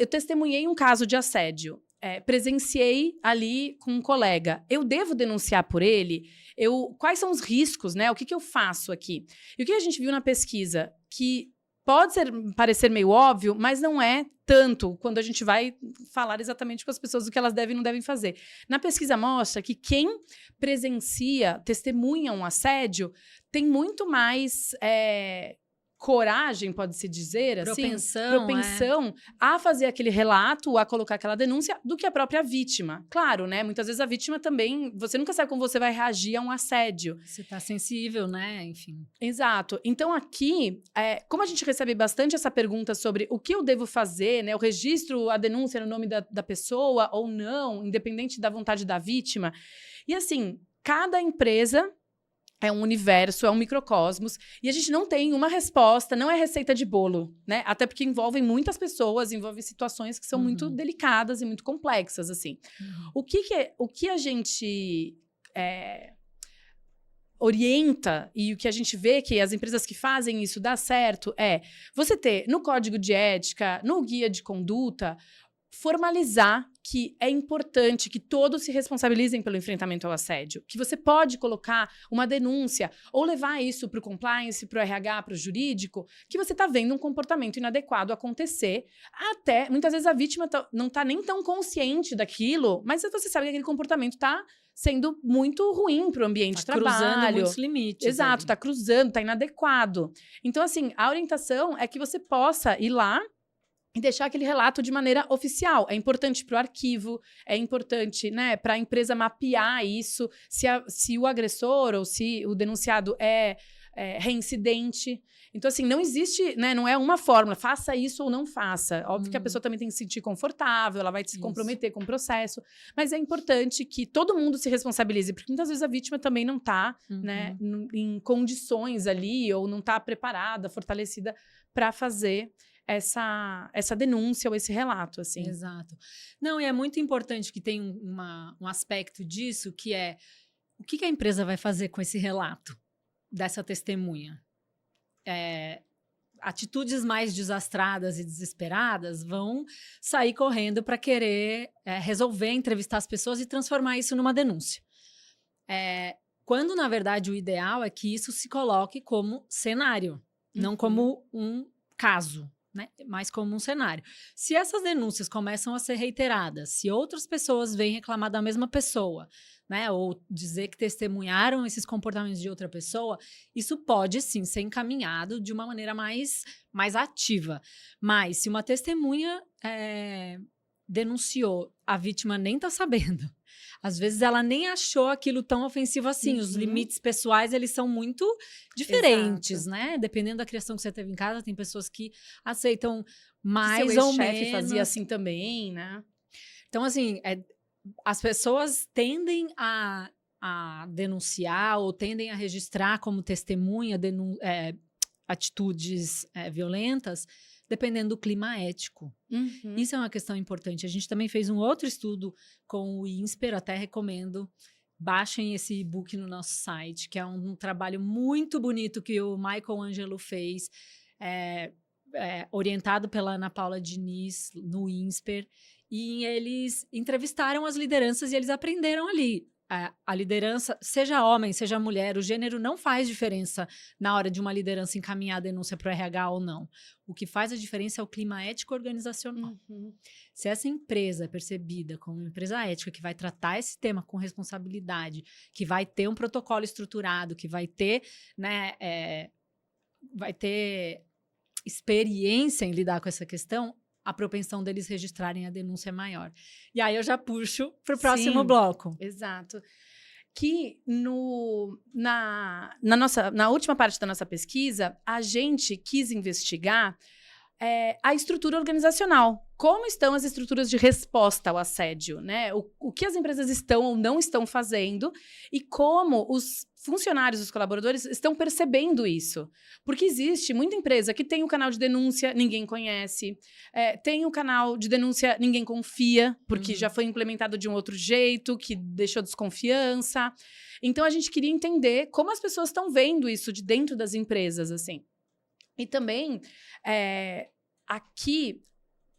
eu testemunhei um caso de assédio, presenciei ali com um colega, eu devo denunciar por ele? Quais são os riscos, né? O que eu faço aqui? E o que a gente viu na pesquisa? Que pode parecer meio óbvio, mas não é tanto quando a gente vai falar exatamente com as pessoas o que elas devem e não devem fazer. Na pesquisa mostra que quem testemunha um assédio, tem muito mais coragem, pode-se dizer, propensão a fazer aquele relato, a colocar aquela denúncia, do que a própria vítima. Claro, né? Muitas vezes a vítima também, você nunca sabe como você vai reagir a um assédio. Você tá sensível, né? Enfim. Exato. Então aqui, como a gente recebe bastante essa pergunta sobre o que eu devo fazer, né? Eu registro a denúncia no nome da pessoa ou não, independente da vontade da vítima. E assim, cada empresa é um universo, é um microcosmos, e a gente não tem uma resposta, não é receita de bolo, né? Até porque envolvem muitas pessoas, envolvem situações que são muito delicadas e muito complexas, assim. O que a gente orienta e o que a gente vê que as empresas que fazem isso dá certo é você ter no código de ética, no guia de conduta, formalizar que é importante que todos se responsabilizem pelo enfrentamento ao assédio, que você pode colocar uma denúncia ou levar isso para o compliance, para o RH, para o jurídico, que você está vendo um comportamento inadequado acontecer, até, muitas vezes a vítima não está nem tão consciente daquilo, mas você sabe que aquele comportamento está sendo muito ruim para o ambiente de trabalho. Está cruzando muitos limites. Exato, está cruzando, está inadequado. Então, assim, a orientação é que você possa ir lá e deixar aquele relato de maneira oficial. É importante para o arquivo, é importante, né, para a empresa mapear isso, se o agressor ou se o denunciado é reincidente. Então, assim, não existe, né, não é uma fórmula, faça isso ou não faça. Óbvio que a pessoa também tem que se sentir confortável, ela vai se comprometer com o processo, mas é importante que todo mundo se responsabilize, porque muitas vezes a vítima também não está né, em condições ali, ou não está preparada, fortalecida para fazer essa denúncia ou esse relato, assim. Exato. Não, e é muito importante que tem um aspecto disso, que é o que a empresa vai fazer com esse relato dessa testemunha? Atitudes mais desastradas e desesperadas vão sair correndo para querer resolver, entrevistar as pessoas e transformar isso numa denúncia. Quando, na verdade, o ideal é que isso se coloque como cenário, não como um caso, né? Mas como um cenário. Se essas denúncias começam a ser reiteradas, se outras pessoas vêm reclamar da mesma pessoa, né, ou dizer que testemunharam esses comportamentos de outra pessoa, isso pode sim ser encaminhado de uma maneira mais ativa. Mas se uma testemunha denunciou, a vítima nem está sabendo. Às vezes ela nem achou aquilo tão ofensivo assim. Os limites pessoais, eles são muito diferentes, né? Dependendo da criação que você teve em casa, tem pessoas que aceitam mais ou menos. Seu ex-chefe fazia assim também, né? Então, assim, as pessoas tendem a denunciar ou tendem a registrar como testemunha atitudes violentas, dependendo do clima ético. Uhum. Isso é uma questão importante. A gente também fez um outro estudo com o INSPER, até recomendo. Baixem esse e-book no nosso site, que é um trabalho muito bonito que o Michael Angelo fez, orientado pela Ana Paula Diniz, no INSPER, e eles entrevistaram as lideranças e eles aprenderam ali. A liderança, seja homem, seja mulher, o gênero não faz diferença na hora de uma liderança encaminhar a denúncia para o RH ou não. O que faz a diferença é o clima ético organizacional. Uhum. Se essa empresa é percebida como uma empresa ética, que vai tratar esse tema com responsabilidade, que vai ter um protocolo estruturado, que vai ter, né, vai ter experiência em lidar com essa questão, a propensão deles registrarem a denúncia é maior. E aí eu já puxo para o próximo bloco. Exato. Que na última parte da nossa pesquisa, a gente quis investigar a estrutura organizacional. Como estão as estruturas de resposta ao assédio, né? O que as empresas estão ou não estão fazendo e como os funcionários, os colaboradores estão percebendo isso. Porque existe muita empresa que tem um canal de denúncia, ninguém conhece, tem um canal de denúncia, ninguém confia, porque já foi implementado de um outro jeito, que deixou desconfiança. Então, a gente queria entender como as pessoas estão vendo isso de dentro das empresas, assim. E também, aqui,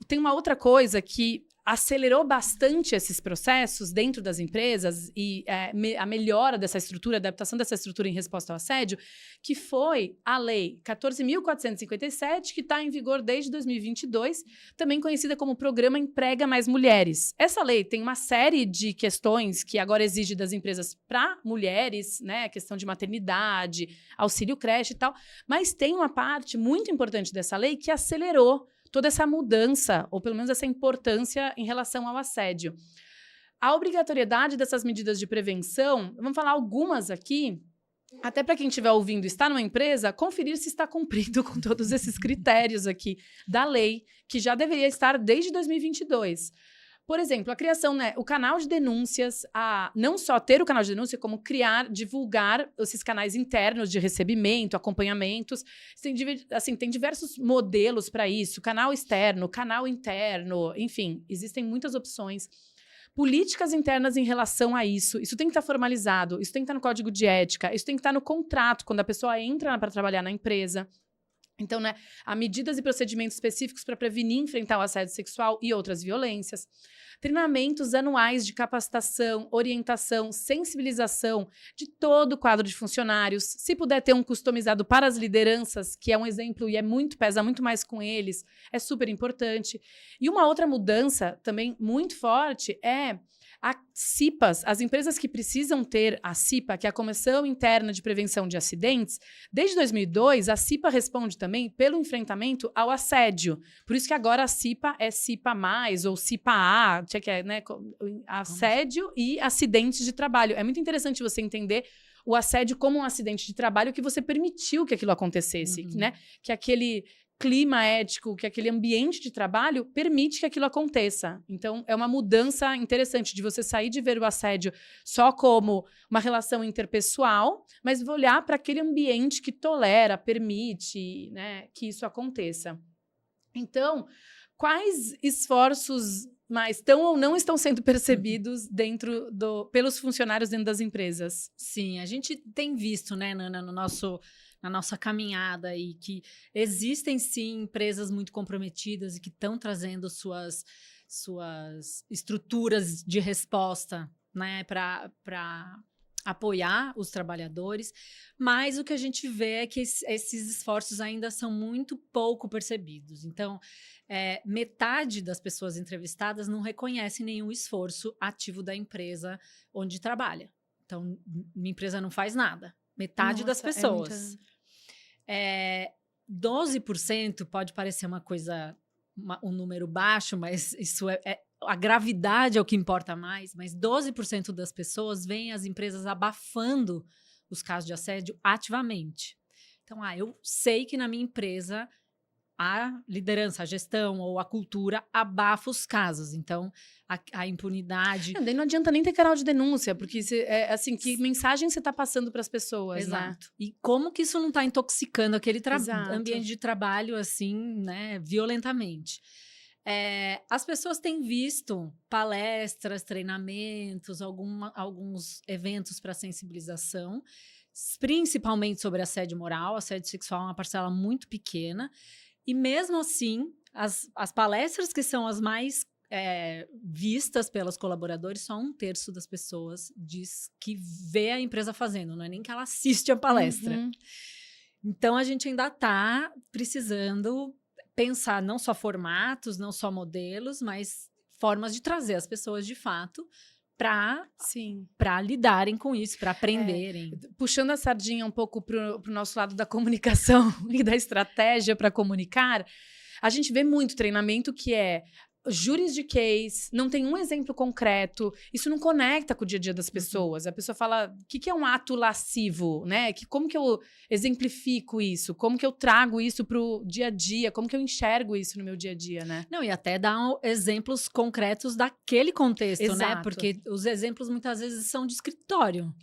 tem uma outra coisa que acelerou bastante esses processos dentro das empresas e a melhora dessa estrutura, a adaptação dessa estrutura em resposta ao assédio, que foi a Lei 14.457, que está em vigor desde 2022, também conhecida como Programa Emprega Mais Mulheres. Essa lei tem uma série de questões que agora exige das empresas para mulheres, né, questão de maternidade, auxílio creche e tal, mas tem uma parte muito importante dessa lei que acelerou toda essa mudança, ou pelo menos essa importância em relação ao assédio. A obrigatoriedade dessas medidas de prevenção, vamos falar algumas aqui, até para quem estiver ouvindo, está numa empresa, conferir se está cumprindo com todos esses critérios aqui da lei, que já deveria estar desde 2022. Por exemplo, a criação, né, o canal de denúncias, não só ter o canal de denúncia, como criar, divulgar esses canais internos de recebimento, acompanhamentos. Tem diversos modelos para isso, canal externo, canal interno, enfim, existem muitas opções. Políticas internas em relação a isso. Isso tem que estar formalizado, isso tem que estar no código de ética, isso tem que estar no contrato, quando a pessoa entra para trabalhar na empresa. Então, né, há medidas e procedimentos específicos para prevenir e enfrentar o assédio sexual e outras violências. Treinamentos anuais de capacitação, orientação, sensibilização de todo o quadro de funcionários. Se puder ter um customizado para as lideranças, que é um exemplo e pesa muito mais com eles, é super importante. E uma outra mudança também muito forte é a CIPAs, as empresas que precisam ter a CIPA, que é a Comissão Interna de Prevenção de Acidentes, desde 2002, a CIPA responde também pelo enfrentamento ao assédio. Por isso que agora a CIPA é CIPA+, ou CIPA-A, né, assédio e acidentes de trabalho. É muito interessante você entender o assédio como um acidente de trabalho que você permitiu que aquilo acontecesse, né? Que aquele clima ético, que aquele ambiente de trabalho permite que aquilo aconteça. Então, é uma mudança interessante de você sair de ver o assédio só como uma relação interpessoal, mas olhar para aquele ambiente que tolera, permite, né, que isso aconteça. Então, quais esforços mais estão ou não estão sendo percebidos pelos funcionários dentro das empresas? Sim, a gente tem visto, né, Nana, na nossa caminhada e que existem sim empresas muito comprometidas e que estão trazendo suas estruturas de resposta, né, para apoiar os trabalhadores, mas o que a gente vê é que esses esforços ainda são muito pouco percebidos. Então, metade das pessoas entrevistadas não reconhece nenhum esforço ativo da empresa onde trabalha. Então, minha empresa não faz nada. Metade das pessoas. 12% pode parecer uma coisa, um número baixo, mas isso a gravidade é o que importa mais, mas 12% das pessoas veem as empresas abafando os casos de assédio ativamente. Então, eu sei que na minha empresa a liderança, a gestão ou a cultura abafa os casos. Então, a impunidade... Daí não adianta nem ter canal de denúncia, porque assim, que mensagem você está passando para as pessoas, né? Exato. E como que isso não está intoxicando aquele Exato. ambiente de trabalho, assim, né, violentamente? As pessoas têm visto palestras, treinamentos, alguns eventos para sensibilização, principalmente sobre assédio moral. Assédio sexual é uma parcela muito pequena. E mesmo assim, as palestras que são as mais vistas pelos colaboradores, só 1/3 das pessoas diz que vê a empresa fazendo, não é nem que ela assiste a palestra. Uhum. Então, a gente ainda está precisando pensar não só formatos, não só modelos, mas formas de trazer as pessoas de fato para lidarem com isso, para aprenderem. Puxando a sardinha um pouco para o nosso lado da comunicação e da estratégia para comunicar, a gente vê muito treinamento que é juridiquês, não tem um exemplo concreto, isso não conecta com o dia a dia das pessoas. A pessoa fala, o que é um ato lascivo, né? Como que eu exemplifico isso? Como que eu trago isso pro dia a dia? Como que eu enxergo isso no meu dia a dia, né? Não, e até dar exemplos concretos daquele contexto, Exato. né? Porque os exemplos muitas vezes são de escritório.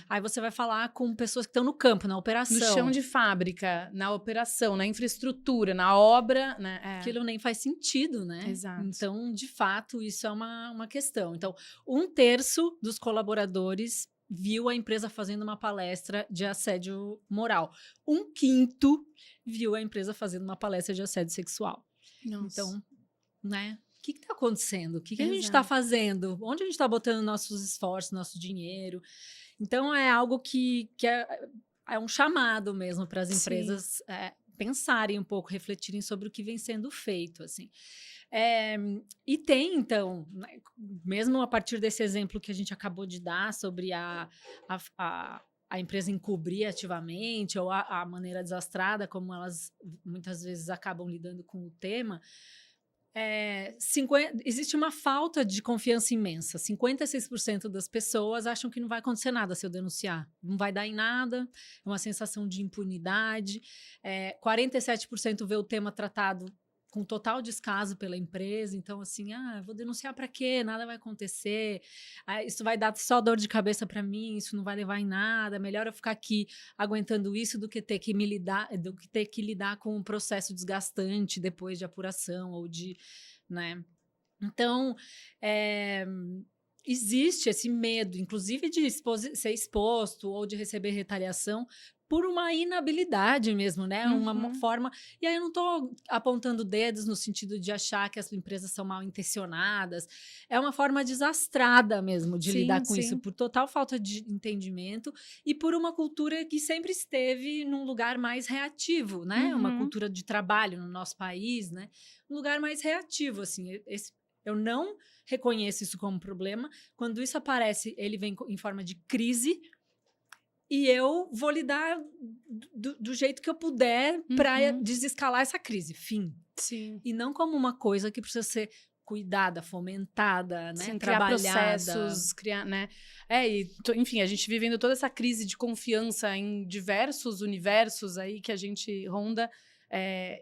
Aí você vai falar com pessoas que estão no campo, na operação. No chão de fábrica, na operação, na infraestrutura, na obra, né? Aquilo nem faz sentido, né? Exato. Então, de fato, isso é uma questão. Então, 1/3 dos colaboradores viu a empresa fazendo uma palestra de assédio moral. 1/5 viu a empresa fazendo uma palestra de assédio sexual. Nossa. Então, né? O que está acontecendo? O que a gente está fazendo? Onde a gente está botando nossos esforços, nosso dinheiro? Então, é algo que é um chamado mesmo para as empresas pensarem um pouco, refletirem sobre o que vem sendo feito, assim. E tem, então, né, mesmo a partir desse exemplo que a gente acabou de dar sobre a empresa encobrir ativamente ou a maneira desastrada como elas muitas vezes acabam lidando com o tema, existe uma falta de confiança imensa. 56% das pessoas acham que não vai acontecer nada se eu denunciar. Não vai dar em nada, é uma sensação de impunidade. 47% vê o tema tratado com total descaso pela empresa. Então, assim, vou denunciar para quê? Nada vai acontecer. Isso vai dar só dor de cabeça para mim, isso não vai levar em nada. Melhor eu ficar aqui aguentando isso do que ter que lidar com um processo desgastante depois de apuração ou de, né? Então, existe esse medo, inclusive de ser exposto ou de receber retaliação por uma inabilidade mesmo, né? Uma forma... E aí eu não estou apontando dedos no sentido de achar que as empresas são mal intencionadas. É uma forma desastrada mesmo de lidar com isso, por total falta de entendimento e por uma cultura que sempre esteve num lugar mais reativo, né? Uma cultura de trabalho no nosso país, né? Um lugar mais reativo, assim. Eu não reconheço isso como problema. Quando isso aparece, ele vem em forma de crise... E eu vou lidar do jeito que eu puder para desescalar essa crise. Fim. Sim. E não como uma coisa que precisa ser cuidada, fomentada, né? Sim, trabalhada. Criar processos, né? Enfim, a gente vivendo toda essa crise de confiança em diversos universos aí que a gente ronda.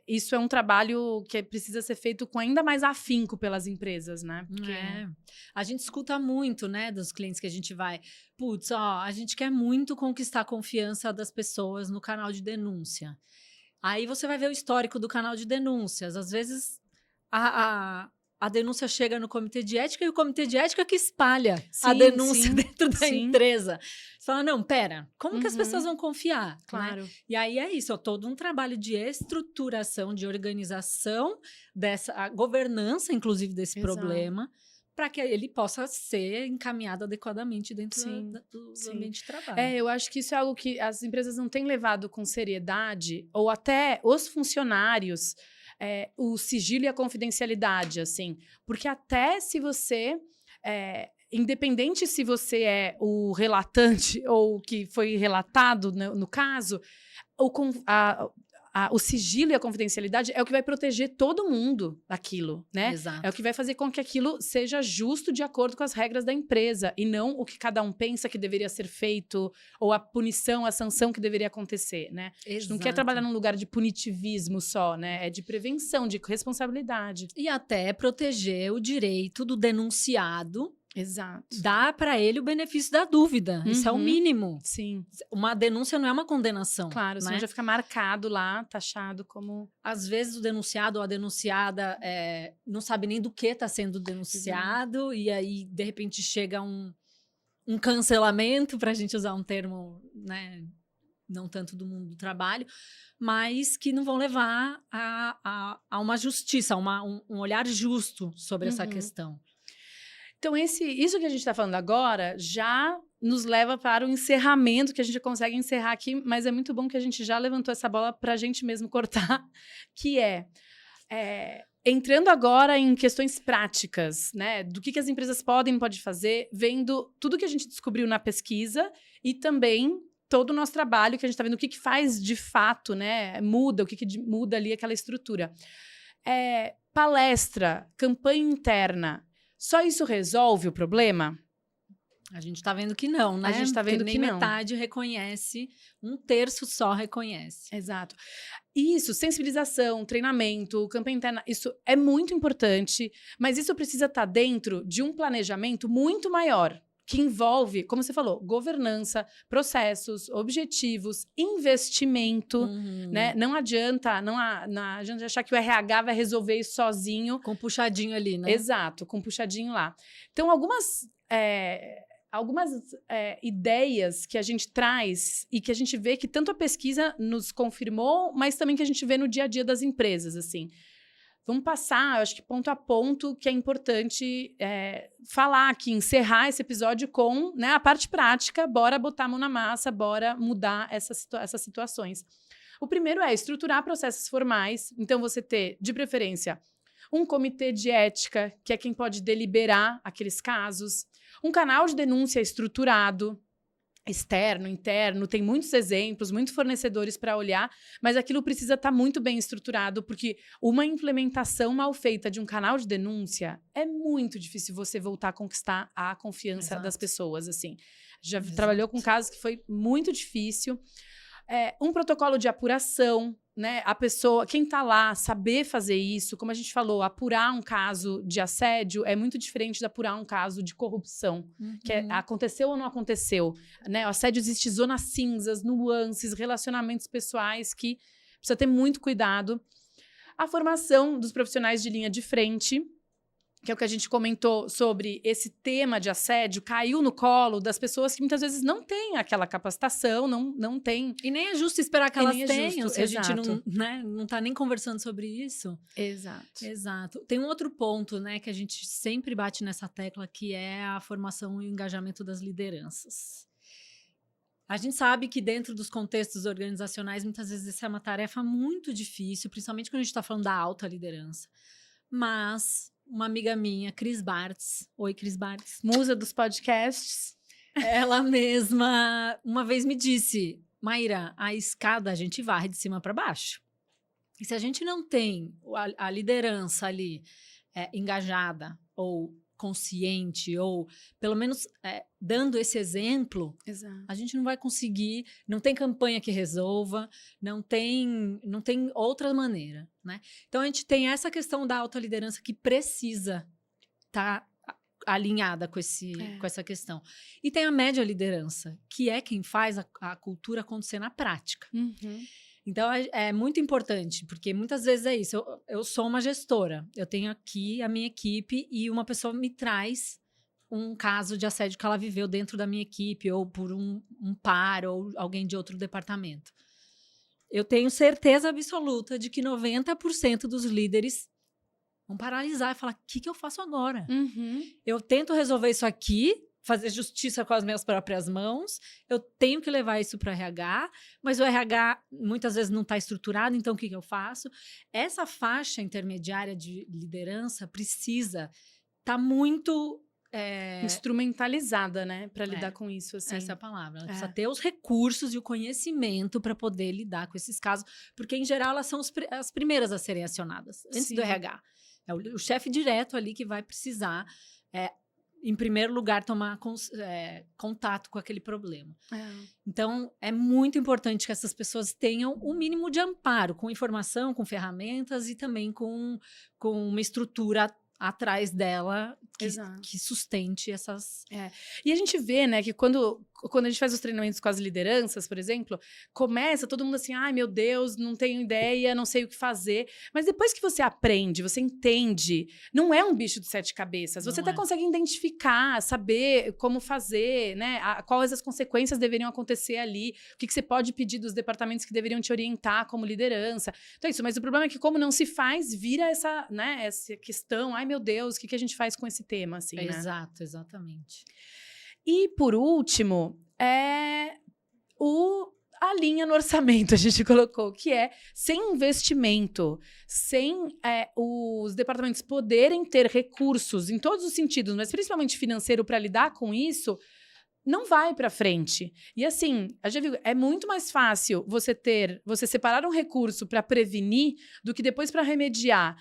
Isso é um trabalho que precisa ser feito com ainda mais afinco pelas empresas, né? Porque... A gente escuta muito, né, dos clientes que a gente vai. Putz, a gente quer muito conquistar a confiança das pessoas no canal de denúncia. Aí você vai ver o histórico do canal de denúncias. Às vezes, a denúncia chega no comitê de ética e o comitê de ética que espalha a denúncia dentro da empresa. Você fala, não, pera, como que as pessoas vão confiar? Claro. Né? E aí é isso, todo um trabalho de estruturação, de organização, a governança, inclusive, desse problema, para que ele possa ser encaminhado adequadamente dentro do ambiente de trabalho. Eu acho que isso é algo que as empresas não têm levado com seriedade, ou até os funcionários... o sigilo e a confidencialidade, assim. Porque até se você... independente se você é o relatante ou o que foi relatado no caso, o sigilo e a confidencialidade é o que vai proteger todo mundo daquilo, né? Exato. É o que vai fazer com que aquilo seja justo de acordo com as regras da empresa e não o que cada um pensa que deveria ser feito ou a punição, a sanção que deveria acontecer, né? A gente não quer trabalhar num lugar de punitivismo só, né? É de prevenção, de responsabilidade. E até proteger o direito do denunciado. Exato. Dá para ele o benefício da dúvida. Isso é o mínimo. Sim. Uma denúncia não é uma condenação. Claro, senão né? já fica marcado lá, taxado como... Às vezes o denunciado ou a denunciada não sabe nem do que está sendo denunciado, e aí, de repente, chega um cancelamento, para a gente usar um termo, né, não tanto do mundo do trabalho, mas que não vão levar a uma justiça, um olhar justo sobre essa questão. Então, isso que a gente está falando agora já nos leva para o encerramento, que a gente consegue encerrar aqui, mas é muito bom que a gente já levantou essa bola para a gente mesmo cortar, que entrando agora em questões práticas, né? Do que as empresas podem fazer, vendo tudo que a gente descobriu na pesquisa e também todo o nosso trabalho, que a gente está vendo o que faz de fato, né? Muda, o que muda ali aquela estrutura. Palestra, campanha interna, só isso resolve o problema? A gente está vendo que não, né? A gente está vendo que não. Metade reconhece, 1/3 só reconhece. Exato. Isso, sensibilização, treinamento, campanha interna, isso é muito importante, mas isso precisa estar dentro de um planejamento muito maior, que envolve, como você falou, governança, processos, objetivos, investimento, né? Não adianta achar que o RH vai resolver isso sozinho. Com puxadinho ali, né? Exato, com puxadinho lá. Então, algumas ideias que a gente traz e que a gente vê que tanto a pesquisa nos confirmou, mas também que a gente vê no dia a dia das empresas, assim. Vamos passar, eu acho que ponto a ponto, que é importante falar aqui, encerrar esse episódio com, né, a parte prática, bora botar a mão na massa, bora mudar essas situações. O primeiro é estruturar processos formais, então você ter, de preferência, um comitê de ética, que é quem pode deliberar aqueles casos, um canal de denúncia estruturado, externo, interno, tem muitos exemplos, muitos fornecedores para olhar, mas aquilo precisa estar muito bem estruturado, porque uma implementação mal feita de um canal de denúncia é muito difícil você voltar a conquistar a confiança das pessoas, assim. Já trabalhou com casos que foi muito difícil. Um protocolo de apuração, né? A pessoa, quem está lá, saber fazer isso, como a gente falou, apurar um caso de assédio é muito diferente de apurar um caso de corrupção, que aconteceu ou não aconteceu, né? O assédio existe zonas cinzas, nuances, relacionamentos pessoais que precisa ter muito cuidado. A formação dos profissionais de linha de frente, que é o que a gente comentou sobre esse tema de assédio, caiu no colo das pessoas que muitas vezes não têm aquela capacitação, não têm... E nem é justo esperar que elas tenham, se a exato. gente não tá nem conversando sobre isso. Exato. Tem um outro ponto, né, que a gente sempre bate nessa tecla, que é a formação e o engajamento das lideranças. A gente sabe que dentro dos contextos organizacionais, muitas vezes essa é uma tarefa muito difícil, principalmente quando a gente está falando da alta liderança. Mas... uma amiga minha, Cris Bartz. Oi, Cris Bartz. Musa dos podcasts. Ela mesma uma vez me disse, Maíra, a escada a gente varre de cima para baixo. E se a gente não tem a liderança ali engajada ou consciente, ou pelo menos dando esse exemplo, exato, a gente não vai conseguir, não tem campanha que resolva, não tem outra maneira, né? Então a gente tem essa questão da alta liderança que precisa estar alinhada com essa questão. E tem a média liderança, que é quem faz a cultura acontecer na prática. Então, é muito importante, porque muitas vezes é isso. Eu sou uma gestora, eu tenho aqui a minha equipe e uma pessoa me traz um caso de assédio que ela viveu dentro da minha equipe, ou por um par, ou alguém de outro departamento. Eu tenho certeza absoluta de que 90% dos líderes vão paralisar e falar, o que eu faço agora? Eu tento resolver isso aqui, fazer justiça com as minhas próprias mãos, eu tenho que levar isso para o RH, mas o RH muitas vezes não está estruturado, então o que eu faço? Essa faixa intermediária de liderança precisa estar muito instrumentalizada, né, para lidar com isso, assim. Essa é a palavra. Ela precisa ter os recursos e o conhecimento para poder lidar com esses casos, porque, em geral, elas são as primeiras a serem acionadas, antes Sim. do RH. É o chefe direto ali que vai precisar, em primeiro lugar, tomar contato com aquele problema. Então, é muito importante que essas pessoas tenham o mínimo de amparo, com informação, com ferramentas e também com uma estrutura atrás dela que sustente essas... E a gente vê, né, que quando a gente faz os treinamentos com as lideranças, por exemplo, começa todo mundo assim, ai meu Deus, não tenho ideia, não sei o que fazer. Mas depois que você aprende, você entende, não é um bicho de 7 cabeças. Você até consegue identificar, saber como fazer, né, quais as consequências deveriam acontecer ali, o que você pode pedir dos departamentos que deveriam te orientar como liderança. Então é isso, mas o problema é que como não se faz, vira essa questão, ai meu Deus, o que a gente faz com esse tema, assim, né? Exato, exatamente. E, por último, a linha no orçamento, a gente colocou, que é sem investimento, sem os departamentos poderem ter recursos em todos os sentidos, mas principalmente financeiro para lidar com isso, não vai para frente. E assim, a gente viu, é muito mais fácil você separar um recurso para prevenir do que depois para remediar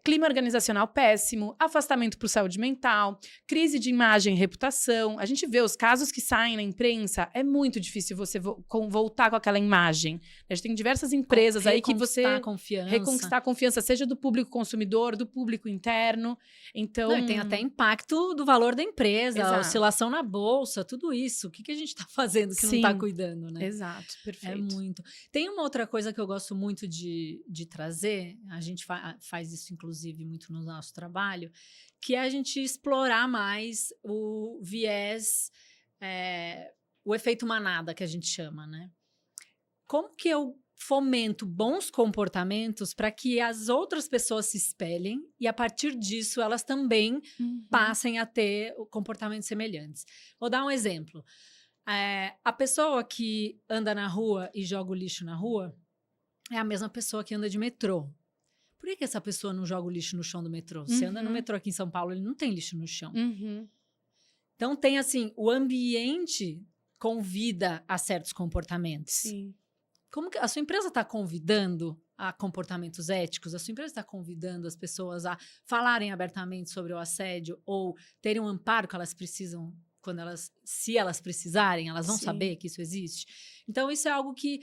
clima organizacional péssimo, afastamento por saúde mental, crise de imagem e reputação. A gente vê os casos que saem na imprensa, é muito difícil você voltar com aquela imagem. A gente tem diversas empresas aí que você... Reconquistar a confiança, seja do público consumidor, do público interno. Então... Não, tem até impacto do valor da empresa, Exato. Oscilação na bolsa, tudo isso. O que a gente está fazendo que não está cuidando, né? Exato, perfeito. É muito. Tem uma outra coisa que eu gosto muito de trazer, a gente faz isso, inclusive, muito no nosso trabalho, que é a gente explorar mais o viés, o efeito manada, que a gente chama, né? Como que eu fomento bons comportamentos para que as outras pessoas se espelhem e, a partir disso, elas também passem a ter comportamentos semelhantes. Vou dar um exemplo. A pessoa que anda na rua e joga o lixo na rua é a mesma pessoa que anda de metrô. Por que essa pessoa não joga o lixo no chão do metrô? Você anda no metrô aqui em São Paulo, ele não tem lixo no chão. Então, tem assim, o ambiente convida a certos comportamentos. Sim. Como que a sua empresa está convidando a comportamentos éticos? A sua empresa está convidando as pessoas a falarem abertamente sobre o assédio ou terem um amparo que elas precisam, se elas precisarem, elas vão saber que isso existe? Então, isso é algo que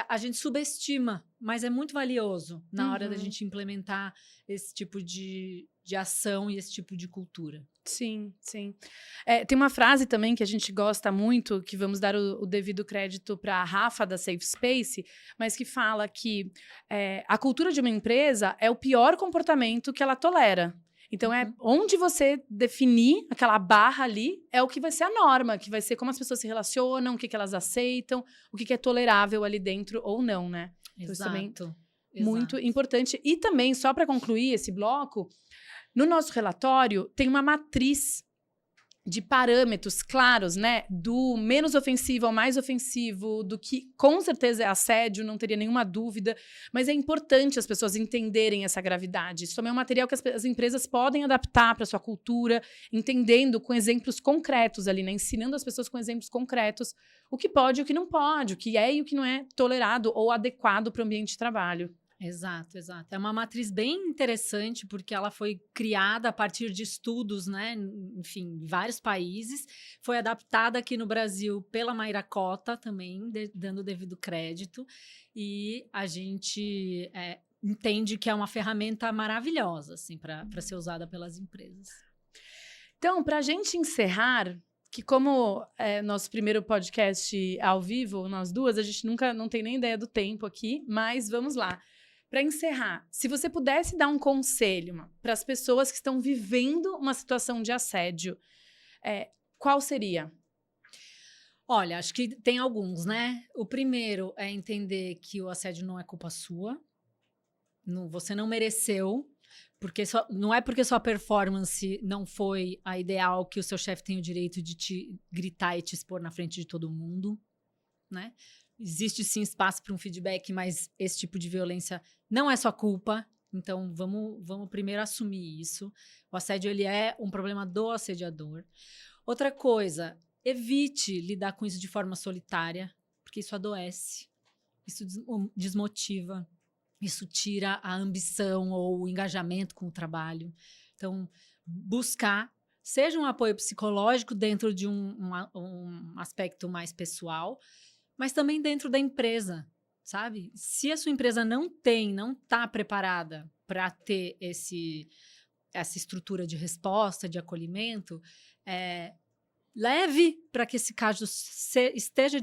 a gente subestima, mas é muito valioso na hora da gente implementar esse tipo de ação e esse tipo de cultura. Sim, sim. Tem uma frase também que a gente gosta muito, que vamos dar o devido crédito para a Rafa da Safe Space, mas que fala que a cultura de uma empresa é o pior comportamento que ela tolera. Então, onde você definir aquela barra ali, é o que vai ser a norma, que vai ser como as pessoas se relacionam, o que elas aceitam, o que é tolerável ali dentro ou não, né? Então, isso também é muito importante. E também, só para concluir esse bloco, no nosso relatório tem uma matriz de parâmetros claros, né? Do menos ofensivo ao mais ofensivo, do que com certeza é assédio, não teria nenhuma dúvida, mas é importante as pessoas entenderem essa gravidade. Isso também é um material que as empresas podem adaptar para a sua cultura, entendendo com exemplos concretos ali, né? Ensinando as pessoas com exemplos concretos o que pode e o que não pode, o que é e o que não é tolerado ou adequado para o ambiente de trabalho. Exato, exato. É uma matriz bem interessante, porque ela foi criada a partir de estudos, né? Enfim, em vários países. Foi adaptada aqui no Brasil pela Mayra Cota também, dando o devido crédito. E a gente entende que é uma ferramenta maravilhosa, assim, para ser usada pelas empresas. Então, para a gente encerrar, que como nosso primeiro podcast ao vivo, nós duas, a gente não tem nem ideia do tempo aqui, mas vamos lá. Para encerrar, se você pudesse dar um conselho para as pessoas que estão vivendo uma situação de assédio, qual seria? Olha, acho que tem alguns, né? O primeiro é entender que o assédio não é culpa sua. Você não mereceu, porque não é porque sua performance não foi a ideal que o seu chefe tem o direito de te gritar e te expor na frente de todo mundo, né? Existe sim espaço para um feedback, mas esse tipo de violência não é sua culpa, Então, vamos primeiro assumir isso. O assédio, ele é um problema do assediador. Outra coisa, evite lidar com isso de forma solitária, porque isso adoece, isso desmotiva, isso tira a ambição ou o engajamento com o trabalho. Então, buscar, seja um apoio psicológico dentro de um aspecto mais pessoal, mas também dentro da empresa, sabe? Se a sua empresa não está preparada para ter essa estrutura de resposta, de acolhimento, leve para que esse caso seja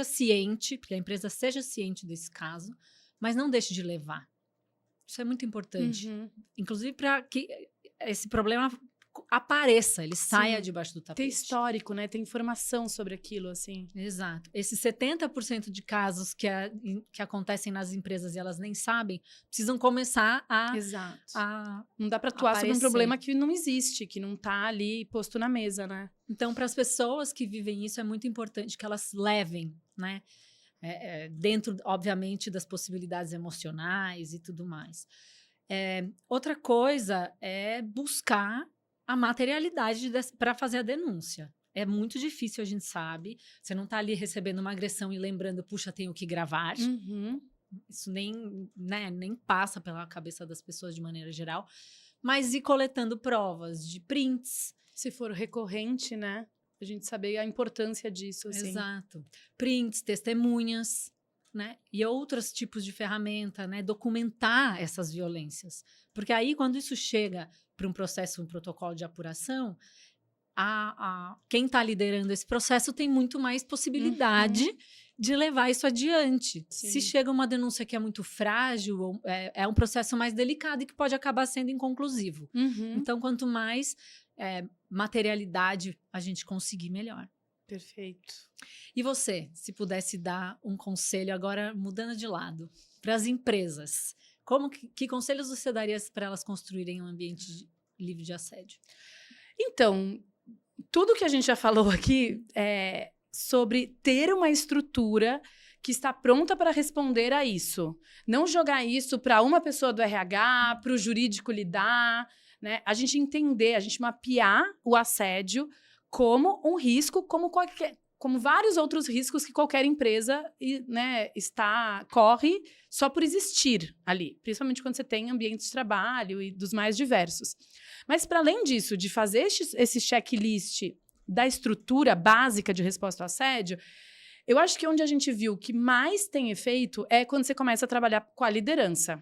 ciente, porque a empresa seja ciente desse caso, mas não deixe de levar. Isso é muito importante. Inclusive para que esse problema apareça, ele saia debaixo do tapete. Tem histórico, né? Tem informação sobre aquilo, assim. Exato. Esses 70% de casos que acontecem nas empresas e elas nem sabem, precisam começar Exato. a não dá para atuar sobre um problema que não existe, que não está ali posto na mesa, né? Então, para as pessoas que vivem isso, é muito importante que elas levem, né? Dentro, obviamente, das possibilidades emocionais e tudo mais. Outra coisa é buscar a materialidade para fazer a denúncia. É muito difícil, a gente sabe. Você não está ali recebendo uma agressão e lembrando, puxa, tenho que gravar. Isso nem passa pela cabeça das pessoas de maneira geral. Mas ir coletando provas de prints. Se for recorrente, né? A gente saber a importância disso, assim. Exato. Prints, testemunhas, né? E outros tipos de ferramenta, né? Documentar essas violências. Porque aí, quando isso chega para um processo, um protocolo de apuração, quem está liderando esse processo tem muito mais possibilidade de levar isso adiante. Sim. Se chega uma denúncia que é muito frágil, é um processo mais delicado e que pode acabar sendo inconclusivo. Então, quanto mais materialidade a gente conseguir, melhor. Perfeito. E você, se pudesse dar um conselho, agora mudando de lado, para as empresas, que conselhos você daria para elas construírem um ambiente livre de assédio? Então, tudo que a gente já falou aqui é sobre ter uma estrutura que está pronta para responder a isso. Não jogar isso para uma pessoa do RH, para o jurídico lidar, né? A gente entender, a gente mapear o assédio como um risco, como vários outros riscos que qualquer empresa, né, corre só por existir ali, principalmente quando você tem ambientes de trabalho e dos mais diversos. Mas, para além disso, de fazer esse checklist da estrutura básica de resposta ao assédio, eu acho que onde a gente viu que mais tem efeito é quando você começa a trabalhar com a liderança.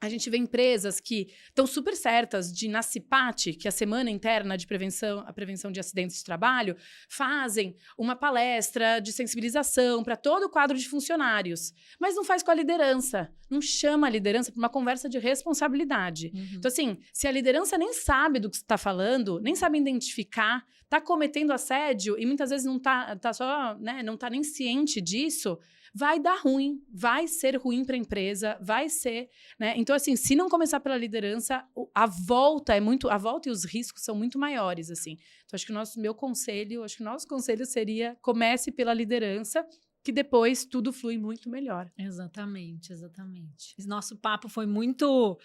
A gente vê empresas que estão super certas de, na CIPAT, que é a Semana Interna de Prevenção de Acidentes de Trabalho, fazem uma palestra de sensibilização para todo o quadro de funcionários, mas não faz com a liderança, não chama a liderança para uma conversa de responsabilidade. Então, assim, se a liderança nem sabe do que está falando, nem sabe identificar, está cometendo assédio e muitas vezes não está nem ciente disso, vai dar ruim, vai ser ruim para a empresa, vai ser, né? Então, assim, se não começar pela liderança, a volta e os riscos são muito maiores, assim. Então, acho que o nosso conselho seria: comece pela liderança, que depois tudo flui muito melhor. Exatamente. Esse nosso papo foi muito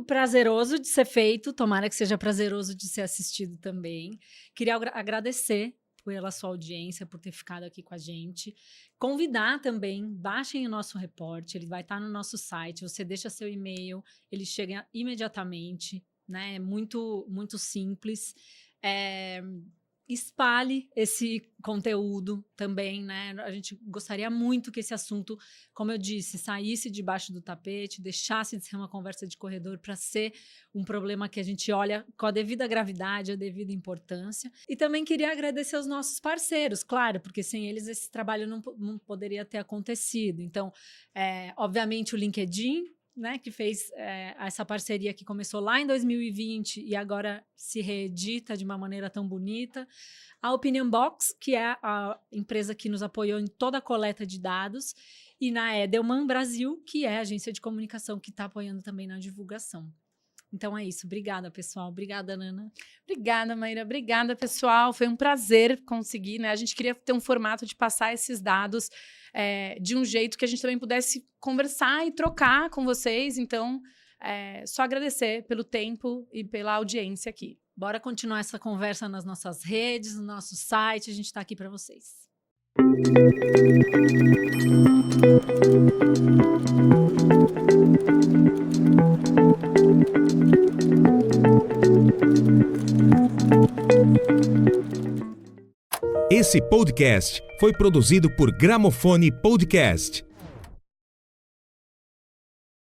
prazeroso de ser feito, tomara que seja prazeroso de ser assistido também. Queria agradecer pela sua audiência, por ter ficado aqui com a gente. Convidar também, baixem o nosso reporte, ele vai estar no nosso site, você deixa seu e-mail, ele chega imediatamente, né? É muito, muito simples. Espalhe esse conteúdo também, né? A gente gostaria muito que esse assunto, como eu disse, saísse debaixo do tapete, deixasse de ser uma conversa de corredor para ser um problema que a gente olha com a devida gravidade, a devida importância. E também queria agradecer aos nossos parceiros, claro, porque sem eles esse trabalho não poderia ter acontecido. Então, obviamente, o LinkedIn, né, que fez essa parceria que começou lá em 2020 e agora se reedita de uma maneira tão bonita. A Opinion Box, que é a empresa que nos apoiou em toda a coleta de dados. E na Edelman Brasil, que é a agência de comunicação que está apoiando também na divulgação. Então é isso. Obrigada, pessoal. Obrigada, Nana. Obrigada, Maíra. Obrigada, pessoal. Foi um prazer conseguir, né? A gente queria ter um formato de passar esses dados de um jeito que a gente também pudesse conversar e trocar com vocês. Então, só agradecer pelo tempo e pela audiência aqui. Bora continuar essa conversa nas nossas redes, no nosso site. A gente está aqui para vocês. Esse podcast foi produzido por Gramofone Podcast.